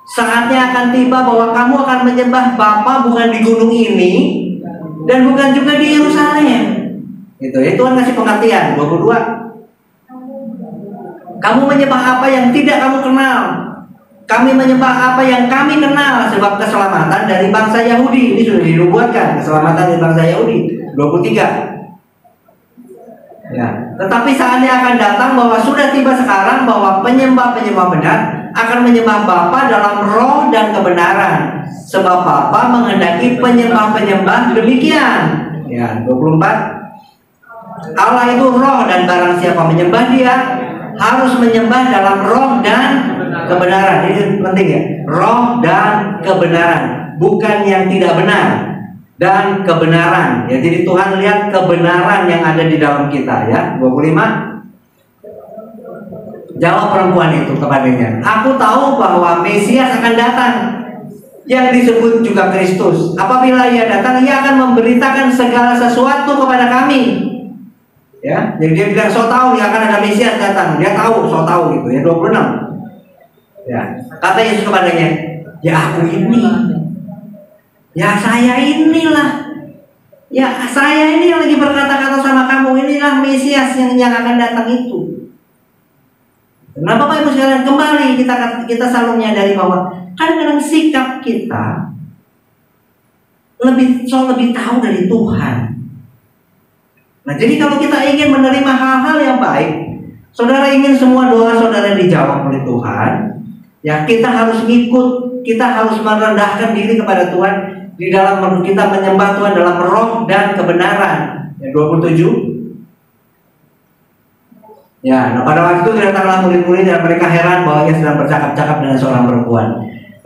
Saatnya akan tiba bahwa kamu akan menyembah Bapa bukan di gunung ini dan bukan juga di Yerusalem. Itu ya, Tuhan kasih pengertian 22. Kamu menyembah apa yang tidak kamu kenal. Kami menyembah apa yang kami kenal, sebab keselamatan dari bangsa Yahudi. Ini sudah dinubuatkan, keselamatan dari bangsa Yahudi 23. Ya, tetapi saatnya akan datang bahwa sudah tiba sekarang bahwa penyembah-penyembah benar akan menyembah Bapa dalam roh dan kebenaran, sebab Bapa menghendaki penyembah-penyembah demikian. Ya, 24. Allah itu roh dan barang siapa menyembah Dia harus menyembah dalam roh dan kebenaran. Ini penting ya, roh dan kebenaran, bukan yang tidak benar, dan kebenaran. Ya, jadi Tuhan lihat kebenaran yang ada di dalam kita ya. 25. Jawab perempuan itu kepadanya, aku tahu bahwa Mesias akan datang, yang disebut juga Kristus. Apabila Ia datang, Ia akan memberitakan segala sesuatu kepada kami. Ya, jadi dia bilang so tahu dia akan ada Mesias datang. Dia tahu, so tahu gitu ya. 26. Ya, kata Yesus kepadanya, ya aku ini, ya saya inilah, ya saya ini yang lagi berkata-kata sama kamu, inilah Mesias yang akan datang itu. Nah Bapak Ibu sekalian, kembali kita selalu menyadari bahwa kadang-kadang sikap kita lebih tahu dari Tuhan. Nah jadi kalau kita ingin menerima hal-hal yang baik, saudara ingin semua doa saudara dijawab oleh Tuhan, ya kita harus ngikut, kita harus merendahkan diri kepada Tuhan di dalam kita menyembah Tuhan dalam roh dan kebenaran. Ya, 27. Ya, nah pada waktu itu datanglah murid-murid dan mereka heran bahwa Ia sedang bercakap-cakap dengan seorang perempuan.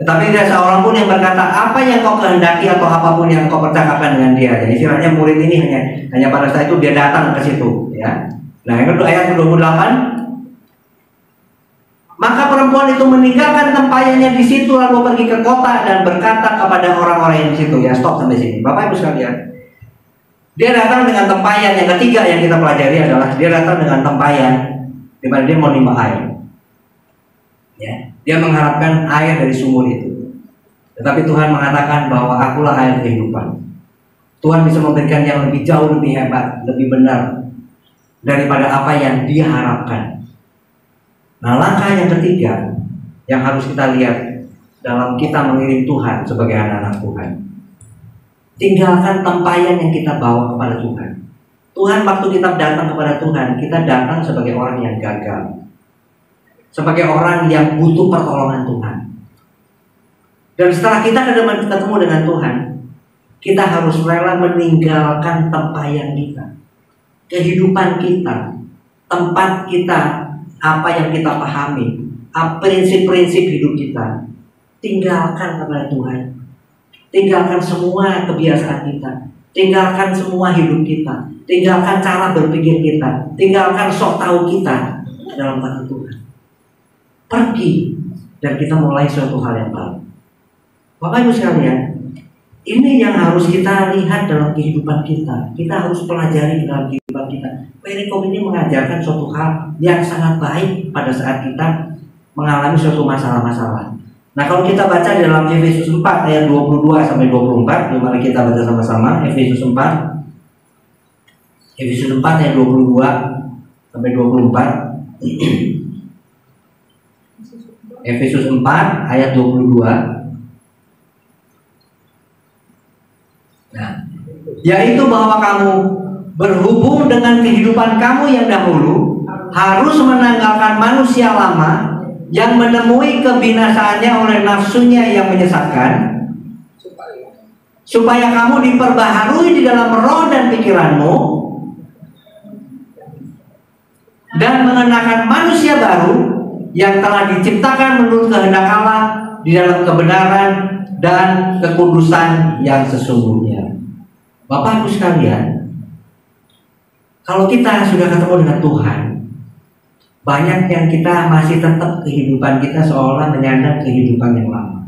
Tetapi tidak seorang pun yang berkata, apa yang kau kehendaki atau apapun yang kau percakapkan dengan dia. Jadi istilahnya murid ini hanya pada saat itu dia datang ke situ. Ya. Nah yang kedua ayat 28. Maka perempuan itu meninggalkan tempayannya di situ lalu pergi ke kota dan berkata kepada orang-orang yang di situ. Ya stop sampai sini. Bapak Ibu sekalian. Dia datang dengan tempayan. Yang ketiga yang kita pelajari adalah dia datang dengan tempayan di mana dia mau nimba air. Ya, dia mengharapkan air dari sumur itu. Tetapi Tuhan mengatakan bahwa akulah air kehidupan. Tuhan bisa memberikan yang lebih jauh, lebih hebat, lebih benar daripada apa yang dia harapkan. Nah langkah yang ketiga yang harus kita lihat dalam kita mengiring Tuhan sebagai anak-anak Tuhan, tinggalkan tempayan yang kita bawa kepada Tuhan. Tuhan waktu kita datang kepada Tuhan, kita datang sebagai orang yang gagal, sebagai orang yang butuh pertolongan Tuhan. Dan setelah kita ketemu dengan Tuhan, kita harus rela meninggalkan tempayan kita, kehidupan kita, tempat kita, apa yang kita pahami, prinsip-prinsip hidup kita. Tinggalkan kepada Tuhan. Tinggalkan semua kebiasaan kita, tinggalkan semua hidup kita, tinggalkan cara berpikir kita, tinggalkan sok tahu kita dalam tangan Tuhan. Pergi dan kita mulai suatu hal yang baru. Bapak Ibu sekalian, ini yang harus kita lihat dalam kehidupan kita. Kita harus pelajari dalam kehidupan kita. Perikop ini mengajarkan suatu hal yang sangat baik pada saat kita mengalami suatu masalah-masalah. Nah kalau kita baca dalam Efesus 4 ayat 22 sampai 24, mari kita baca sama-sama Efesus 4. Efesus 4 ayat 22 sampai 24. Efesus 4 ayat 22. Nah, yaitu bahwa kamu berhubung dengan kehidupan kamu yang dahulu harus menanggalkan manusia lama yang menemui kebinasaannya oleh nafsunya yang menyesatkan, supaya kamu diperbaharui di dalam roh dan pikiranmu dan mengenakan manusia baru yang telah diciptakan menurut kehendak Allah di dalam kebenaran dan kekudusan yang sesungguhnya. Bapak Ibu sekalian, kalau kita sudah ketemu dengan Tuhan, banyak yang kita masih tetap kehidupan kita seolah menyandang kehidupan yang lama.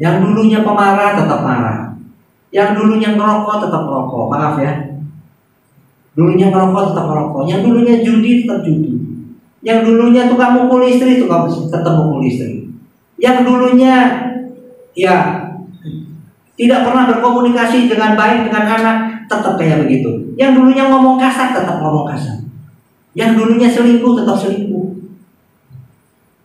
Yang dulunya pemarah tetap marah, yang dulunya merokok tetap merokok, maaf ya. Dulunya merokok tetap merokok, yang dulunya judi tetap judi, yang dulunya tukang mukul istri tetap mukul istri, yang dulunya ya tidak pernah berkomunikasi dengan baik dengan anak tetap kayak begitu, yang dulunya ngomong kasar tetap ngomong kasar, yang dulunya selingkuh tetap selingkuh.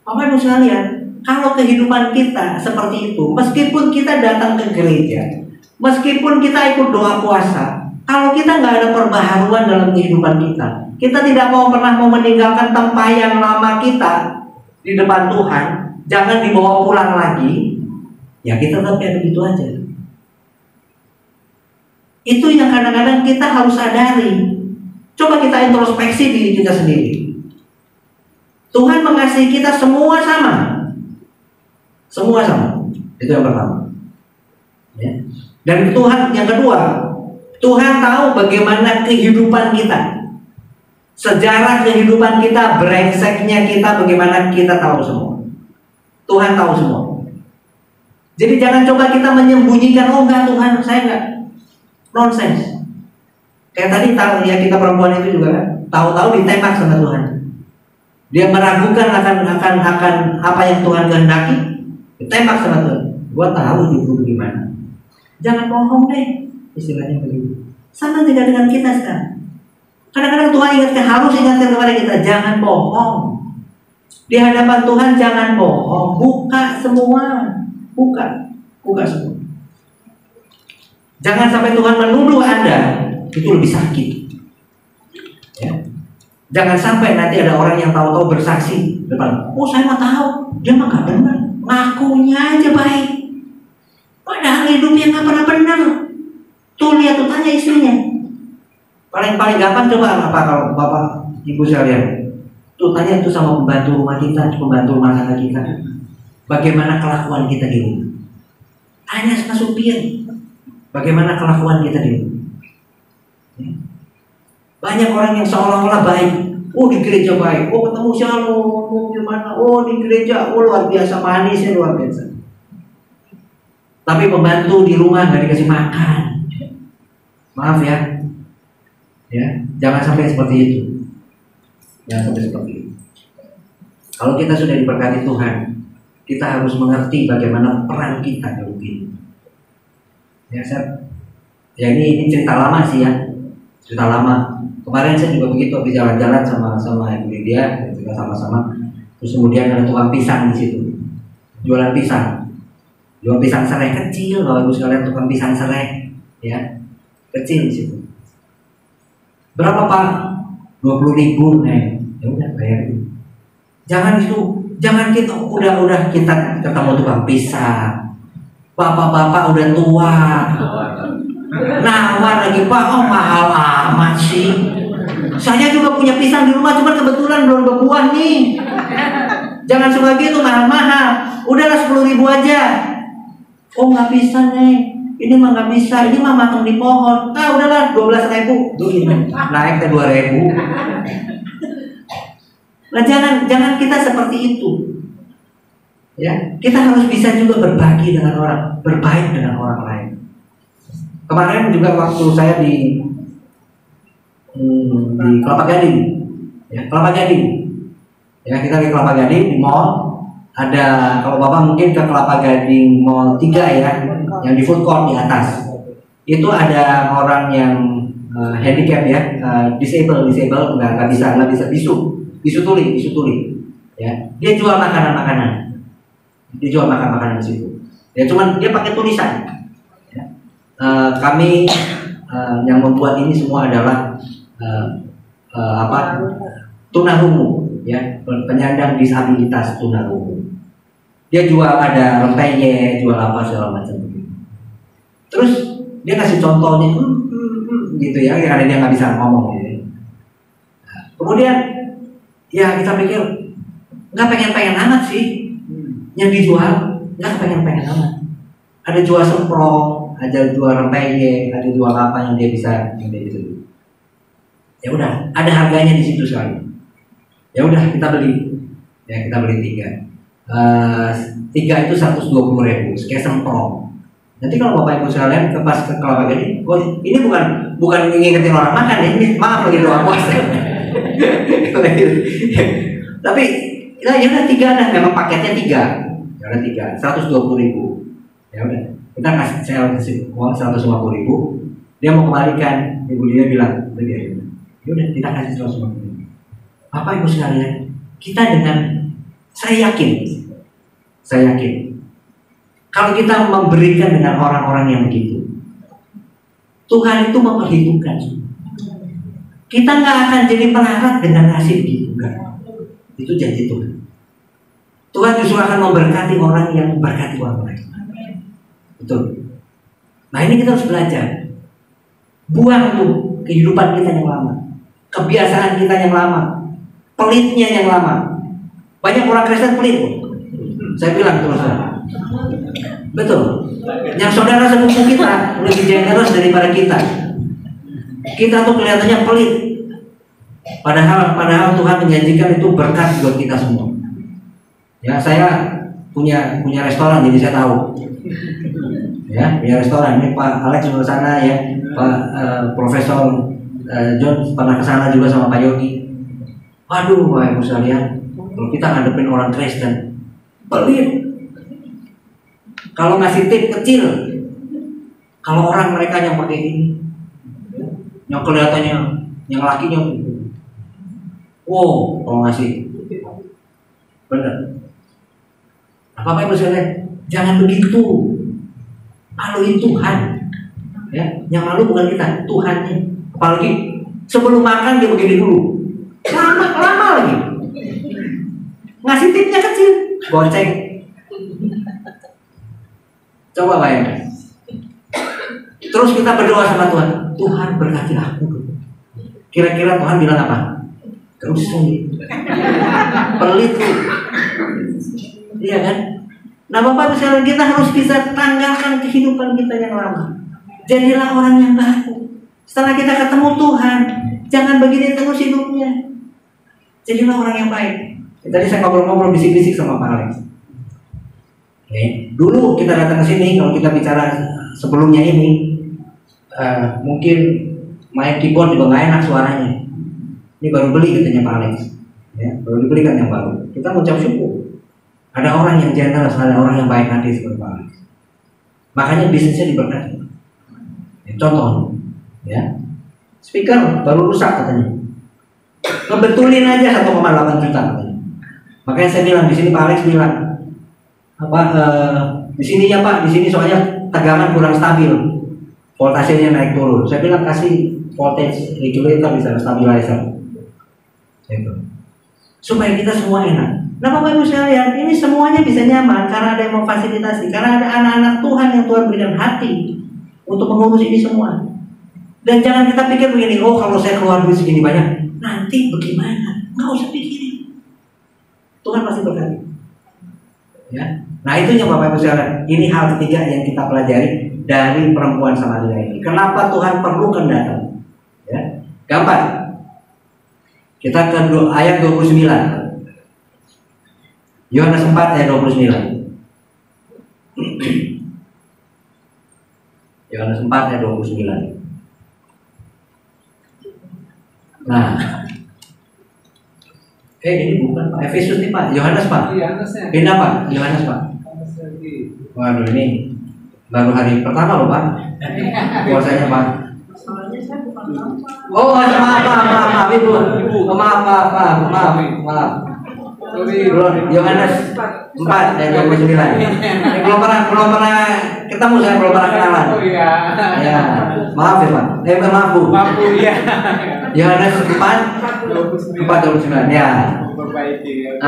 Bapak Ibu sekalian, kalau kehidupan kita seperti itu, meskipun kita datang ke gereja, meskipun kita ikut doa puasa, kalau kita nggak ada perbaharuan dalam kehidupan kita, kita tidak pernah mau meninggalkan tempayan lama kita di depan Tuhan, jangan dibawa pulang lagi, ya kita tetap kayak begitu aja. Itu yang kadang-kadang kita harus sadari. Coba kita introspeksi diri kita sendiri. Tuhan mengasihi kita semua sama. Semua sama. Itu yang pertama. Ya. Dan Tuhan yang kedua, Tuhan tahu bagaimana kehidupan kita. Sejarah kehidupan kita, brengseknya kita, bagaimana kita tahu semua. Tuhan tahu semua. Jadi jangan coba kita menyembunyikan, oh enggak Tuhan, saya enggak. Nonsens. Kayak tadi tahu ya, kita perempuan itu juga kan, tahu-tahu ditembak sama Tuhan. Dia meragukan akan apa yang Tuhan kehendaki, ditembak sama Tuhan. Gua tahu hidupku bagaimana. Jangan bohong deh, istilahnya begitu. Sama tidak dengan kita sekarang. Kadang-kadang Tuhan harus ingatkan kepada kita, jangan bohong. Di hadapan Tuhan jangan bohong, buka semua, buka semua. Jangan sampai Tuhan menuduh Anda, itu lebih sakit. Ya. Jangan sampai nanti ada orang yang tahu-tahu bersaksi depan, oh saya mah tahu, dia mah nggak benar, ngakunya aja baik, padahal hidupnya nggak pernah benar. Tuh lihat, tuh tanya istrinya. Paling gampang coba apa kalau bapak ibu sekalian, tuh tanya tuh sama pembantu rumah kita, pembantu rumah tangga kita, bagaimana kelakuan kita di rumah. Tanya sama supir, bagaimana kelakuan kita di rumah. Banyak orang yang seolah-olah baik, oh di gereja baik, oh ketemu shalom, oh gimana, oh di gereja, oh luar biasa manisnya luar biasa. Tapi pembantu di rumah nggak dikasih makan. Maaf ya, jangan sampai seperti itu. Jangan sampai seperti itu. Kalau kita sudah diberkati Tuhan, kita harus mengerti bagaimana peran kita dalam hidup. Ya ini cerita lama sih ya, cerita lama. Kemarin saya juga begitu, habis jalan-jalan sama Ibu Lydia, kita sama-sama. Terus kemudian ada tukang pisang di situ, jualan pisang serai kecil, Bapak Ibu sekalian, tukang pisang serai, ya kecil di situ. Berapa Pak? 20.000 nih. Ya udah bayarin. Jangan kita udah kita ketemu tukang pisang, bapak-bapak udah tua, nawar lagi, Pak, oh mahal amat sih. Saya juga punya pisang di rumah, cuma kebetulan belum berbuah nih. Jangan suka gitu, mahal-mahal. Udahlah 10.000 aja. Oh nggak bisa nih, ini mah nggak bisa, ini mah matang di pohon. Udahlah 12.000. Tuh ini naik ke 2.000. Nah jangan kita seperti itu. Ya, kita harus bisa juga berbagi dengan orang, berbaik dengan orang lain. Kemarin juga waktu saya di Kelapa Gading, ya kita di Kelapa Gading di mall. Ada, kalau Bapak mungkin ke Kelapa Gading Mall 3 ya, yang di food court di atas. Itu ada orang yang handicap ya, disable nggak bisa bisu. bisu tuli. Ya, dia jual makanan. Dia jual makanan di situ. Ya, cuman dia pakai tulisan. Ya. Kami yang membuat ini semua adalah tunarungu, ya, penyandang disabilitas tunarungu. Dia jual ada rempeyek, jual apa segala macam begitu. Terus dia kasih contohnya, gitu ya, karena dia nggak bisa ngomong. Gitu. Kemudian, ya kita pikir nggak pengen amat sih yang dijual, nggak pengen amat. Ada jual semprong, ada jual rempeyek, ada jual apa yang dia bisa beli. Ya udah, ada harganya di situ sekali. Ya udah kita beli, ya kita beli 3 itu 120.000, kayak semprong. Nanti kalau bapak ibu sekalian pas ke Kelapa Gading, ini bukan ngingetin orang makan ya, ini maaf lagi doa puasa. Tapi ya udah 3 dah, memang paketnya 3. Ya udah 3, 120.000. Ya udah, kita kasih uang 150.000. Dia mau kembalikan, ibu dia bilang, ya udah kita kasih 150.000. Bapak ibu sekalian, kita saya yakin kalau kita memberikan dengan orang-orang yang begitu, Tuhan itu memperhitungkan. Kita nggak akan jadi melarat dengan hasil begitu, kan? Itu janji Tuhan. Tuhan justru akan memberkati orang yang memberkati orang lain. Betul. Nah ini kita harus belajar. Buang tuh kehidupan kita yang lama, kebiasaan kita yang lama, pelitnya yang lama. Banyak orang Kristen pelit. Saya bilang terus. Betul. Yang saudara sepupu kita lebih generous daripada kita. Kita tuh kelihatannya pelit. Padahal Tuhan menjanjikan itu berkat buat kita semua. Ya, saya punya restoran, jadi saya tahu. Ya, punya restoran. Ini Pak Alex juga sana ya, Pak Profesor John pernah kesana juga sama Pak Yogi. Waduh, Bapak Ibu sekalian, kalau kita ngadepin orang Kristen, pelit. Kalau ngasih tip kecil, kalau orang mereka yang pakai ini, yang kelihatannya, yang lakinya, wow, kalau ngasih, bener. Apa Ibu sekalian, jangan begitu. Maluin Tuhan, ya, yang malu bukan kita, Tuhannya. Apalagi sebelum makan dia begini dulu, lama lagi, ngasih tipnya kecil, goceng. Coba bayangkan. Terus kita berdoa sama Tuhan, Tuhan berkati aku. Kira-kira Tuhan bilang apa? Terus pelit tuh. Iya kan? Nah Bapak sekalian, kita harus bisa tanggalkan kehidupan kita yang lama. Jadilah orang yang baru. Setelah kita ketemu Tuhan, jangan begini terus hidupnya. Jadilah orang yang baik. Tadi saya ngobrol-ngobrol bisik-bisik sama Pak Alex. Dulu kita datang ke sini, kalau kita bicara sebelumnya ini, mungkin main keyboard juga nggak enak suaranya. Ini baru beli katanya Pak Alex, ya, baru dibeli kan yang baru. Kita mengucap syukur. Ada orang yang generous, ada orang yang baik hati seperti Pak Alex. Makanya bisnisnya diberkati. Contoh, ya, speaker baru rusak katanya, ngebetulin aja 1,8 juta katanya. Makanya saya bilang di sini Pak Alex bilang. Di sini ya Pak, di sini soalnya tegangan kurang stabil, voltasenya naik turun. Saya bilang kasih voltage regulator, bisa stabilizer, gitu. Supaya kita semua enak. Nah Bapak Ibu sekalian, ini semuanya bisa nyaman karena ada yang memfasilitasi, karena ada anak-anak Tuhan yang Tuhan berikan hati untuk mengurus ini semua. Dan jangan kita pikir begini, oh kalau saya keluar duit segini banyak, nanti bagaimana? Nggak usah pikirin. Tuhan pasti berkati. Ya. Nah itu yang Bapak Ibu sekalian, ini hal ketiga yang kita pelajari dari perempuan Samaria ini. Kenapa Tuhan perlukan datang? Ya. Gampang. Kita ke ayat 29. Yohanes 4 ayat 29. Yohanes 4 ayat 29. Nah, ini bukan Pak, Efesus nih Pak, Yohanes Pak. Beda Pak, Yohanes Pak. Waduh, ini baru hari pertama loh Pak. Puasanya Pak. Soalnya saya bukan apa. Oh, maaf, Ibu. Maaf. Yohanes 4 ayat 29. Belum pernah ketemu, saya belum pernah kenalan. Oh iya. Ya, maaf ya Pak. Maaf Bu. Maaf Bu ya. Yohanes 4:29 ya. Perbaiki.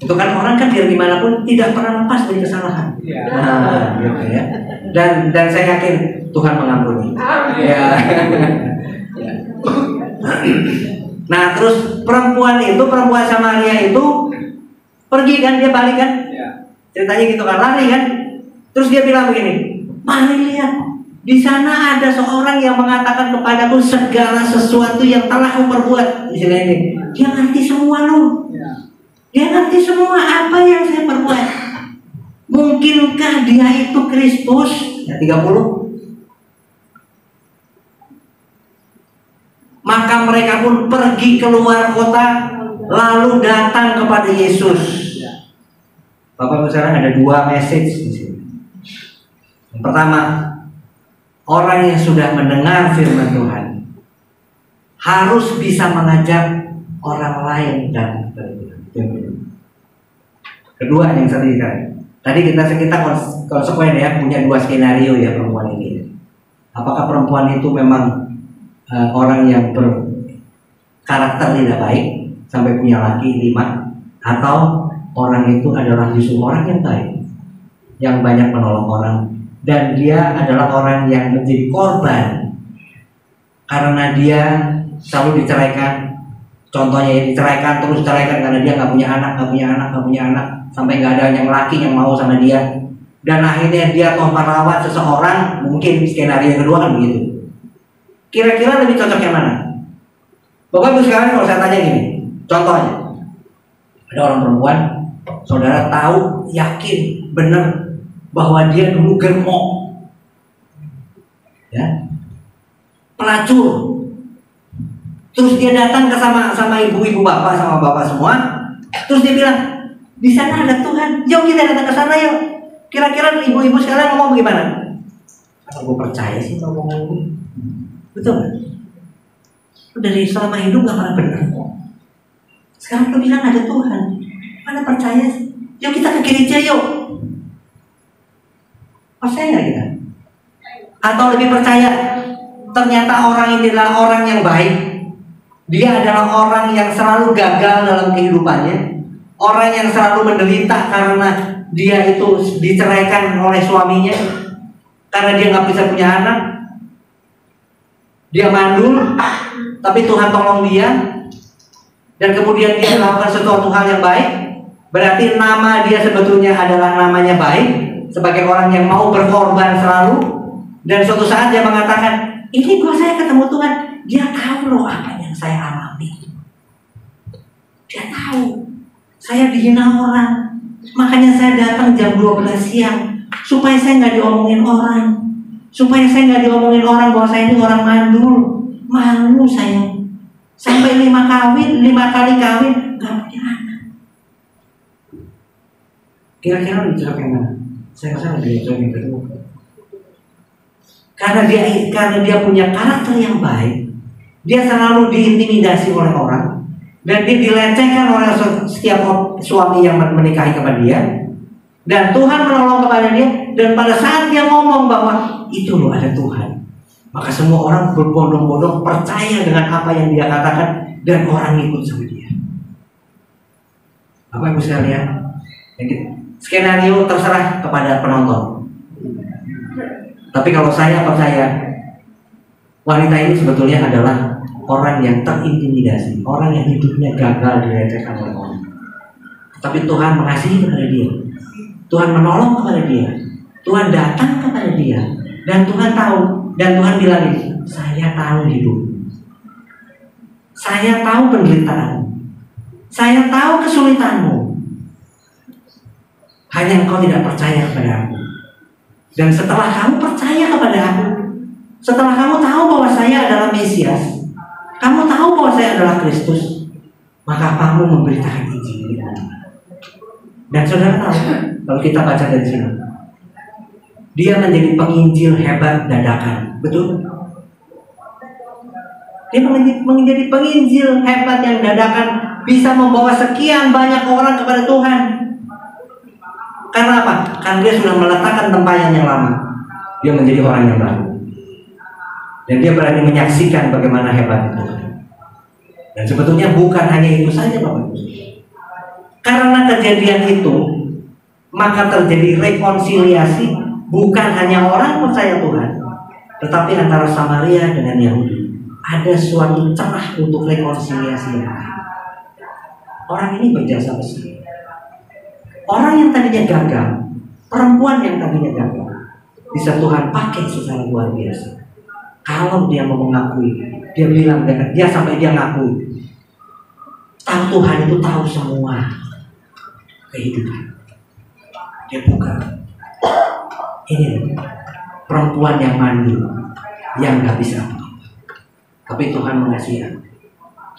Itu kan orang kan biar gimana pun tidak pernah lepas dari kesalahan. Iya. Gitu ya. Dan saya yakin Tuhan mengampuni. Ya. Ya. Nah, terus perempuan Samaria itu pergi kan, dia balik kan? Ya. Ceritanya gitu kan, lari kan? Terus dia bilang begini, "Mari lihat, di sana ada seorang yang mengatakan kepadaku segala sesuatu yang telah aku perbuat." Istilah ini, dia ngerti semua loh. Ya. Dia ngerti semua apa yang saya perbuat. Mungkinkah dia itu Kristus? Ya, 30. Maka mereka pun pergi keluar kota, lalu datang kepada Yesus. Bapak Ibu sekarang ada 2 message di sini. Yang pertama, orang yang sudah mendengar firman Tuhan harus bisa mengajak orang lain datang kepada Tuhan. Kedua, yang tadi kita konsekuen ya, punya 2 skenario ya perempuan ini. Apakah perempuan itu memang orang yang berkarakter tidak baik sampai punya laki 5, atau orang itu adalah justru orang yang baik, yang banyak menolong orang, dan dia adalah orang yang menjadi korban karena dia selalu diceraikan. Contohnya ya, diceraikan karena dia nggak punya anak, sampai nggak ada yang laki yang mau sama dia, dan akhirnya dia merawat seseorang. Mungkin skenario yang kedua kan begitu. Kira-kira lebih cocok yang mana? Bapak Ibu sekarang kalau saya tanya gini, contohnya ada orang perempuan, saudara tahu, yakin, benar bahwa dia dulu gemuk, ya, pelacur. Terus dia datang ke sama ibu-ibu bapak, sama bapak semua. Terus dia bilang, di sana ada Tuhan, yuk kita datang ke sana yuk. Kira-kira ibu-ibu sekarang ngomong bagaimana? Aku percaya sih ngomong ini. Betul kan? Dari selama hidup gak pernah benar kok. Sekarang lu bilang ada Tuhan, mana percaya sih? Yuk kita ke gereja yuk. Percaya gak kita? Atau lebih percaya ternyata orang ini adalah orang yang baik, dia adalah orang yang selalu gagal dalam kehidupannya, orang yang selalu menderita karena dia itu diceraikan oleh suaminya, karena dia gak bisa punya anak. Dia mandul, tapi Tuhan tolong dia, dan kemudian dia melakukan sesuatu hal yang baik. Berarti nama dia sebetulnya adalah namanya baik, sebagai orang yang mau berkorban selalu. Dan suatu saat dia mengatakan, ini gua saya ketemu Tuhan. Dia tahu loh apa yang saya alami. Dia tahu saya dihina orang, makanya saya datang jam 12 siang supaya saya nggak diomongin orang. Supaya saya nggak diomongin orang bahwa saya ini orang mandul. Malu saya. Sampai 5 kali kawin nggak punya anak. Kira-kira lebih cocok yang mana? Saya rasa lebih cocok yang kedua. Karena dia punya karakter yang baik. Dia selalu diintimidasi oleh orang, dan dia dilecehkan oleh setiap suami yang menikahi kepada dia. Dan Tuhan menolong kepada dia. Dan pada saat dia ngomong bahwa itu loh ada Tuhan, maka semua orang berbondong-bondong percaya dengan apa yang dia katakan, dan orang ikut sama dia. Apa yang bisa lihat? Skenario terserah kepada penonton. Tapi kalau saya percaya wanita ini sebetulnya adalah orang yang terintimidasi, orang yang hidupnya gagal dilecehkan oleh orang. Tapi Tuhan mengasihi kepada dia, Tuhan menolong kepada dia, Tuhan datang kepada dia, dan Tuhan tahu, dan Tuhan bilang ini, saya tahu hidup, saya tahu penderitaan, saya tahu kesulitanmu, hanya engkau tidak percaya kepada aku. Dan setelah kamu percaya kepada aku, setelah kamu tahu bahwa saya adalah Mesias, kamu tahu bahwa saya adalah Kristus, maka kamu memberitakan Injil. Dan saudara tahu, kalau kita baca dari sini, dia menjadi penginjil hebat dadakan, betul? Dia menjadi penginjil hebat yang dadakan bisa membawa sekian banyak orang kepada Tuhan. Karena apa? Karena dia sudah meletakkan tempayan yang lama. Dia menjadi orang yang baru. Dan dia berani menyaksikan bagaimana hebat itu. Dan sebetulnya bukan hanya itu saja Bapak Ibu. Karena kejadian itu, maka terjadi rekonsiliasi bukan hanya orang percaya Tuhan, tetapi antara Samaria dengan Yahudi. Ada suatu celah untuk rekonsiliasi. Orang ini berjasa besar. Orang yang tadinya gagal, perempuan yang tadinya gagal, bisa Tuhan pakai secara luar biasa. Kalau dia mau mengakui, dia bilang, dia sampai dia ngakui, tahu Tuhan itu tahu semua kehidupan. Dia buka. Ini perempuan yang mandul, yang nggak bisa. Tapi Tuhan mengasihi aku.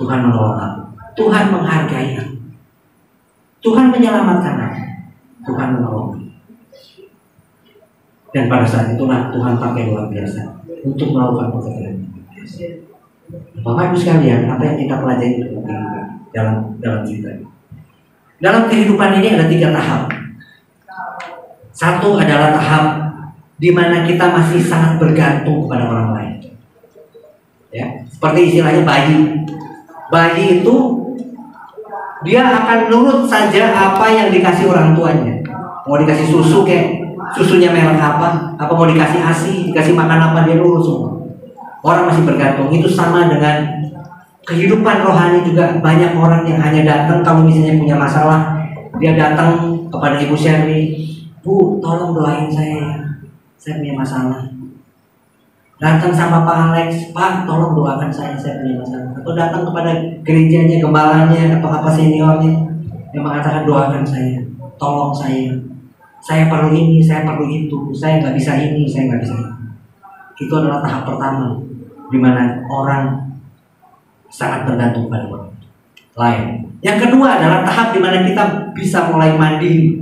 Tuhan menolong aku. Tuhan menghargai aku. Tuhan menyelamatkan aku. Tuhan menolong aku. Dan pada saat itulah Tuhan pakai luar biasa untuk melakukan pekerjaan. Bapak Ibu sekalian, apa yang kita pelajari dalam cerita ini? Dalam kehidupan ini ada 3 tahap. Satu adalah tahap di mana kita masih sangat bergantung kepada orang lain. Ya, seperti istilahnya bayi. Bayi itu dia akan nurut saja apa yang dikasih orang tuanya. Mau dikasih susu kayak susunya merek apa mau dikasih ASI, dikasih makan apa, dia nurut semua. Orang masih bergantung. Itu sama dengan kehidupan rohani juga. Banyak orang yang hanya datang kalau misalnya punya masalah, dia datang kepada Ibu Sherly, Bu, tolong doain saya punya masalah. Datang sama Pak Alex, Pak, tolong doakan saya punya masalah. Atau datang kepada gerejanya, gembalanya, atau apa seniornya, yang mengatakan doakan saya, tolong saya perlu ini, saya perlu itu, saya nggak bisa ini, saya nggak bisa itu. Itu adalah tahap pertama, di mana orang sangat bergantung pada orang lain. Yang kedua adalah tahap di mana kita bisa mulai mandiri.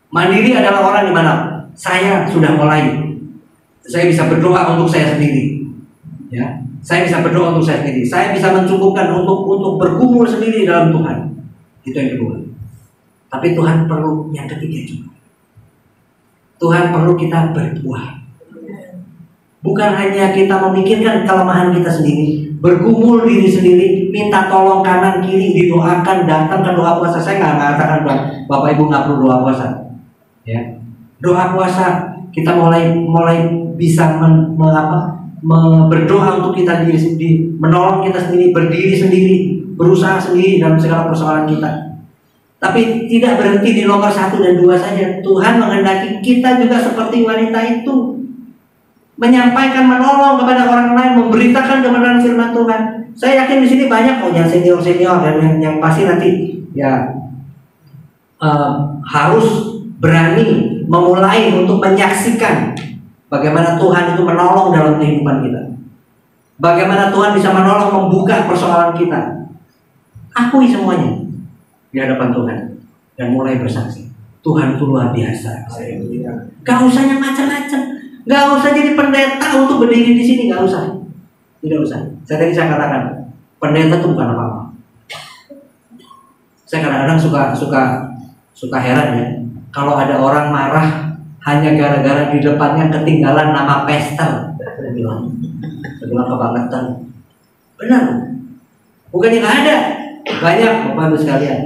Mandiri adalah orang di mana saya sudah mulai, saya bisa berdoa untuk saya sendiri, ya. Saya bisa berdoa untuk saya sendiri. Saya bisa mencukupkan untuk bergumul sendiri dalam Tuhan. Itu yang kedua. Tapi Tuhan perlu yang ketiga juga. Tuhan perlu kita berbuah. Bukan hanya kita memikirkan kelemahan kita sendiri, bergumul diri sendiri, minta tolong kanan kiri, didoakan, datang ke doa puasa. Saya nggak mengatakan Bapak Ibu nggak perlu doa puasa. Ya, doa puasa kita mulai bisa berdoa untuk kita diri sendiri, menolong kita sendiri, berdiri sendiri, berusaha sendiri dalam segala persoalan kita. Tapi tidak berhenti di nomor 1 dan 2 saja. Tuhan menghendaki kita juga seperti wanita itu, menyampaikan, menolong kepada orang lain, memberitakan kebenaran firman Tuhan. Saya yakin di sini banyak yang senior dan yang pasti nanti ya harus berani memulai untuk menyaksikan bagaimana Tuhan itu menolong dalam kehidupan kita. Bagaimana Tuhan bisa menolong membuka persoalan kita. Akui semuanya di hadapan Tuhan dan mulai bersaksi. Tuhan itu luar biasa. Gak usah yang macam-macam. Gak usah jadi pendeta untuk berdiri di sini. Gak usah. Tidak usah. Saya katakan pendeta itu bukan apa-apa. Saya kadang-kadang suka heran ya. Kalau ada orang marah hanya gara-gara di depannya ketinggalan nama pester. Saya bilang kebangetan. Benar. Bukannya nggak ada. Banyak Bapak Ibu sekalian.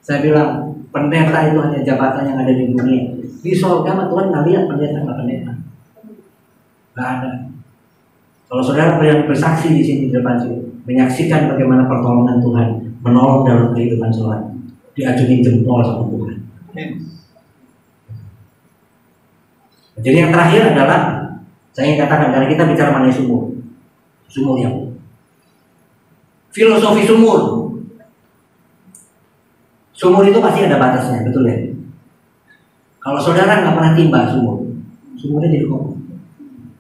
Saya bilang pendeta itu hanya jabatan yang ada di dunia. Di surga Tuhan nggak lihat pendeta nggak pendeta. Nggak ada. Kalau saudara yang bersaksi di sini di depan sini, menyaksikan bagaimana pertolongan Tuhan menolong dalam kehidupan saudara, diacungin jempol sama Tuhan. Jadi yang terakhir adalah saya ingin katakan, karena kita bicara mengenai sumur yang filosofi sumur. Sumur itu pasti ada batasnya, betul ya? Kalau saudara nggak pernah timba sumurnya jadi kotor,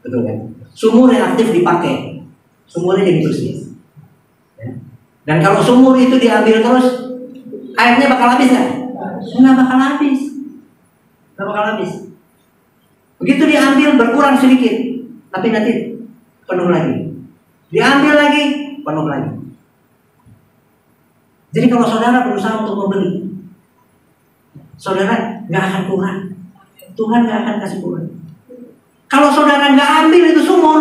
betul kan? Sumur yang aktif dipakai, sumurnya jadi bersih. Ya. Dan kalau sumur itu diambil terus, airnya bakal habis nggak? Nggak bakal habis. Begitu diambil berkurang sedikit, tapi nanti penuh lagi. Diambil lagi, penuh lagi. Jadi kalau saudara berusaha untuk membeli, saudara nggak akan kurang. Tuhan nggak akan kasih kurang. Kalau saudara nggak ambil itu sumur,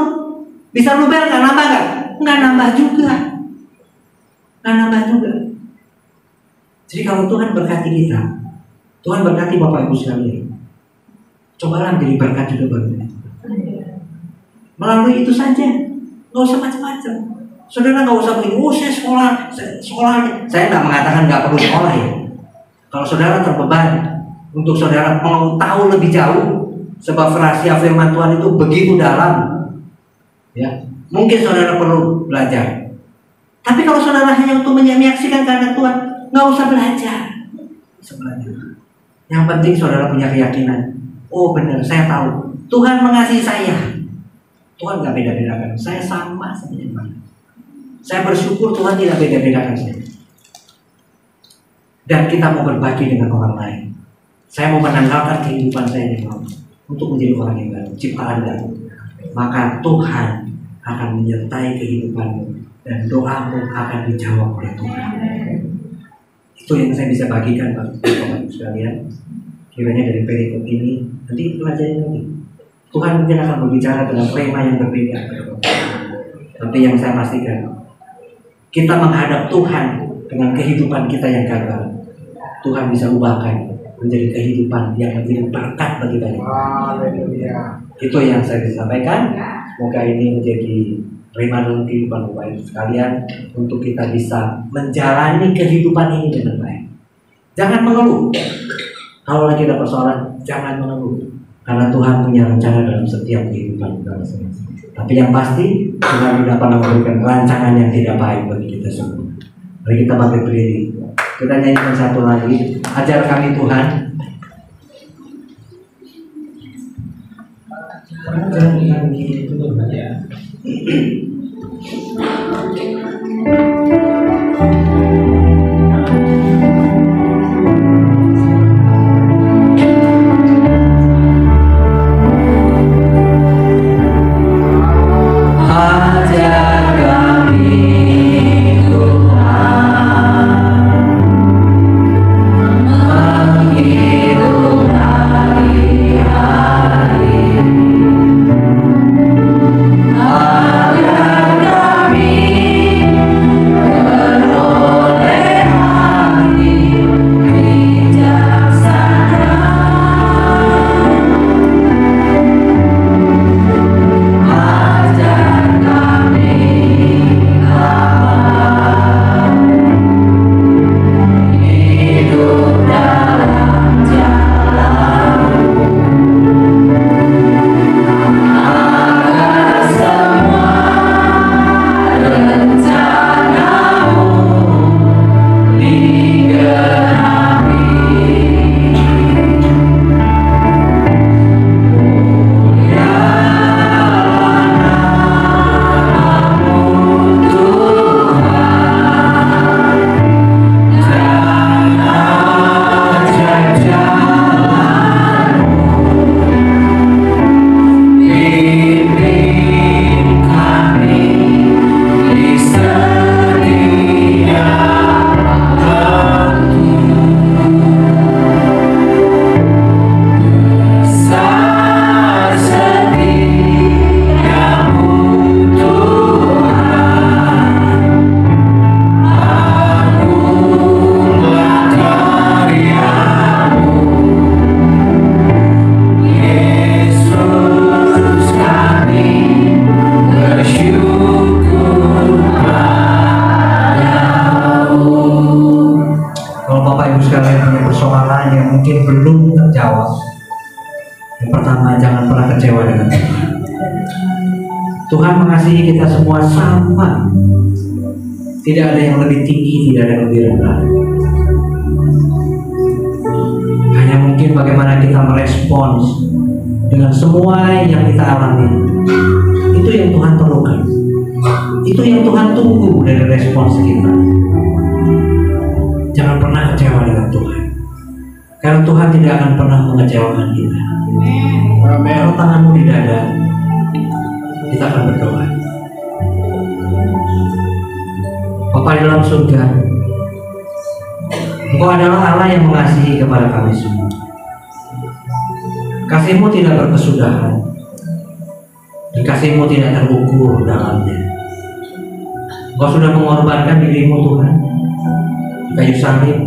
bisa luber nggak, nambah nggak? Nggak nambah juga. Nggak nambah juga. Jadi kalau Tuhan berkati kita, Tuhan berkati Bapak Ibu sekalian, cobalah menjadi berkat juga bagi kita. Melalui itu saja, nggak usah macam-macam. Saudara nggak usah begini, saya sekolah. Saya nggak mengatakan nggak perlu sekolah ya. Kalau saudara terbeban untuk saudara mau tahu lebih jauh, sebab rahasia firman Tuhan itu begitu dalam, ya mungkin saudara perlu belajar. Tapi kalau saudara hanya untuk menyaksikan kehendak Tuhan, nggak usah belajar. Sebenarnya, yang penting saudara punya keyakinan. Oh benar, saya tahu Tuhan mengasihi saya. Tuhan nggak beda-bedakan. Saya sama seperti Tuhan. Saya bersyukur Tuhan tidak beda-bedakan saya. Dan kita mau berbagi dengan orang lain. Saya mau menanggalkan kehidupan saya dengan untuk menjadi orang yang baru, ciptaan baru. Maka Tuhan akan menyertai kehidupanmu dan doamu akan dijawab oleh Tuhan. Itu yang saya bisa bagikan Bapak-Bapak sekalian. Kiranya dari perikop ini nanti pelajari lagi. Tuhan mungkin akan berbicara dengan tema yang berbeda. Tapi yang saya pastikan, kita menghadap Tuhan dengan kehidupan kita yang gagal, Tuhan bisa ubahkan menjadi kehidupan yang menjadi berkat bagi banyak orang. Itu yang saya bisa sampaikan. Semoga ini menjadi reminder kehidupan Bapak Ibu sekalian untuk kita bisa menjalani kehidupan ini dengan baik. Jangan mengeluh. Kalau lagi ada persoalan, jangan mengeluh. Karena Tuhan punya rencana dalam setiap kehidupan kita masing-masing. Tapi yang pasti Tuhan tidak pernah memberikan rancangan yang tidak baik bagi kita semua. Mari kita bangkit berdiri. Kita nyanyikan satu lagi. Ajar kami Tuhan. Ajar kami Tuhan. Tuhan mengasihi kita semua sama. Tidak ada yang lebih tinggi, tidak ada yang lebih rendah. Hanya mungkin bagaimana kita merespons dengan semua yang kita alami. Itu yang Tuhan perlukan. Itu yang Tuhan tunggu dari respons kita. Jangan pernah kecewa dengan Tuhan. Karena Tuhan tidak akan pernah mengecewakan kita. Kalau tanganmu di dada, kita akan berdoa. Bapa di dalam surga, Engkau adalah Allah yang mengasihi kepada kami semua. Kasih-Mu tidak berkesudahan, dan kasih-Mu tidak terukur dalamnya. Engkau sudah mengorbankan diri-Mu Tuhan di kayu salib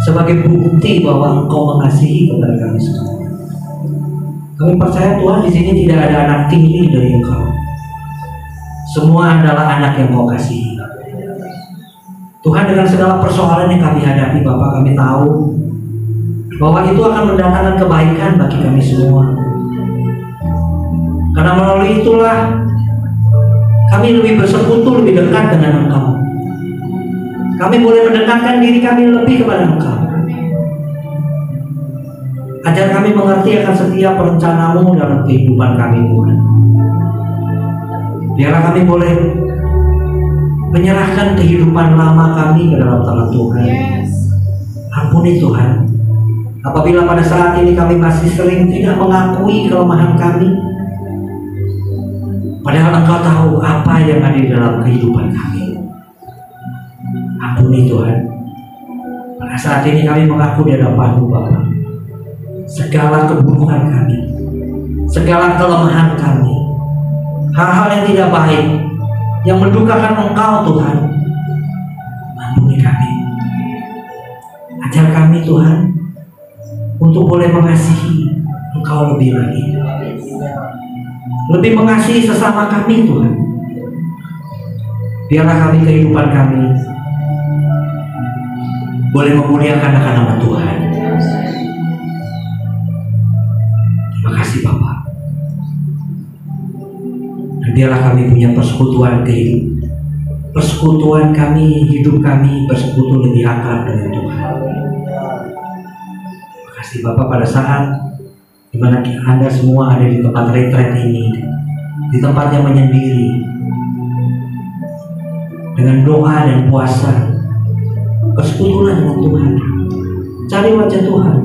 sebagai bukti bahwa Engkau mengasihi kepada kami semua. Kami percaya Tuhan, di sini tidak ada anak tiri dari Engkau. Semua adalah anak yang Kau kasihi. Tuhan, dengan segala persoalan yang kami hadapi, Bapak, kami tahu bahwa itu akan mendatangkan kebaikan bagi kami semua. Karena melalui itulah kami lebih bersekutu, lebih dekat dengan Engkau. Kami boleh mendekatkan diri kami lebih kepada Engkau. Ajar kami mengerti akan setiap rencana-Mu dalam kehidupan kami, Tuhan. Biarlah kami boleh menyerahkan kehidupan lama kami ke dalam tangan Tuhan. Ampuni Tuhan, apabila pada saat ini kami masih sering tidak mengakui kelemahan kami, padahal Engkau tahu apa yang ada di dalam kehidupan kami. Ampuni Tuhan, pada saat ini kami mengaku di hadapan-Mu, Bapa, segala keburukan kami, segala kelemahan kami, hal-hal yang tidak baik yang mendukakan Engkau, Tuhan. Ampuni kami. Ajar kami, Tuhan, untuk boleh mengasihi Engkau lebih lagi, lebih mengasihi sesama kami, Tuhan. Biarlah kami, kehidupan kami boleh memuliakan akan nama Tuhan. Terima kasih, Bapak. Dan biarlah kami punya persekutuan kehidupan, persekutuan kami, hidup kami bersekutu lebih akrab dengan Tuhan. Terima kasih, Bapak, pada saat dimana Anda semua ada di tempat retret ini, di tempat yang menyendiri, dengan doa dan puasa, bersekutulah dengan Tuhan. Cari wajah Tuhan,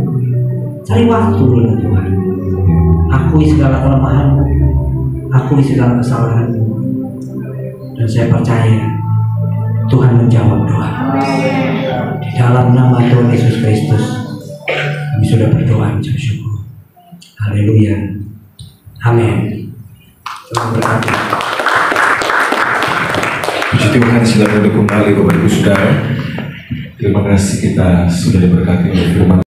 cari waktu dengan Tuhan. Akui segala kelemahanmu, akui segala kesalahanmu, dan saya percaya Tuhan menjawab doa. Di dalam nama Tuhan Yesus Kristus kami sudah berdoa, mengucap syukur. Haleluya, amin. Tuhan berkati. Puji Tuhan, silakan kembali Bapak Ibu Saudara. Terima kasih, kita sudah diberkati oleh firman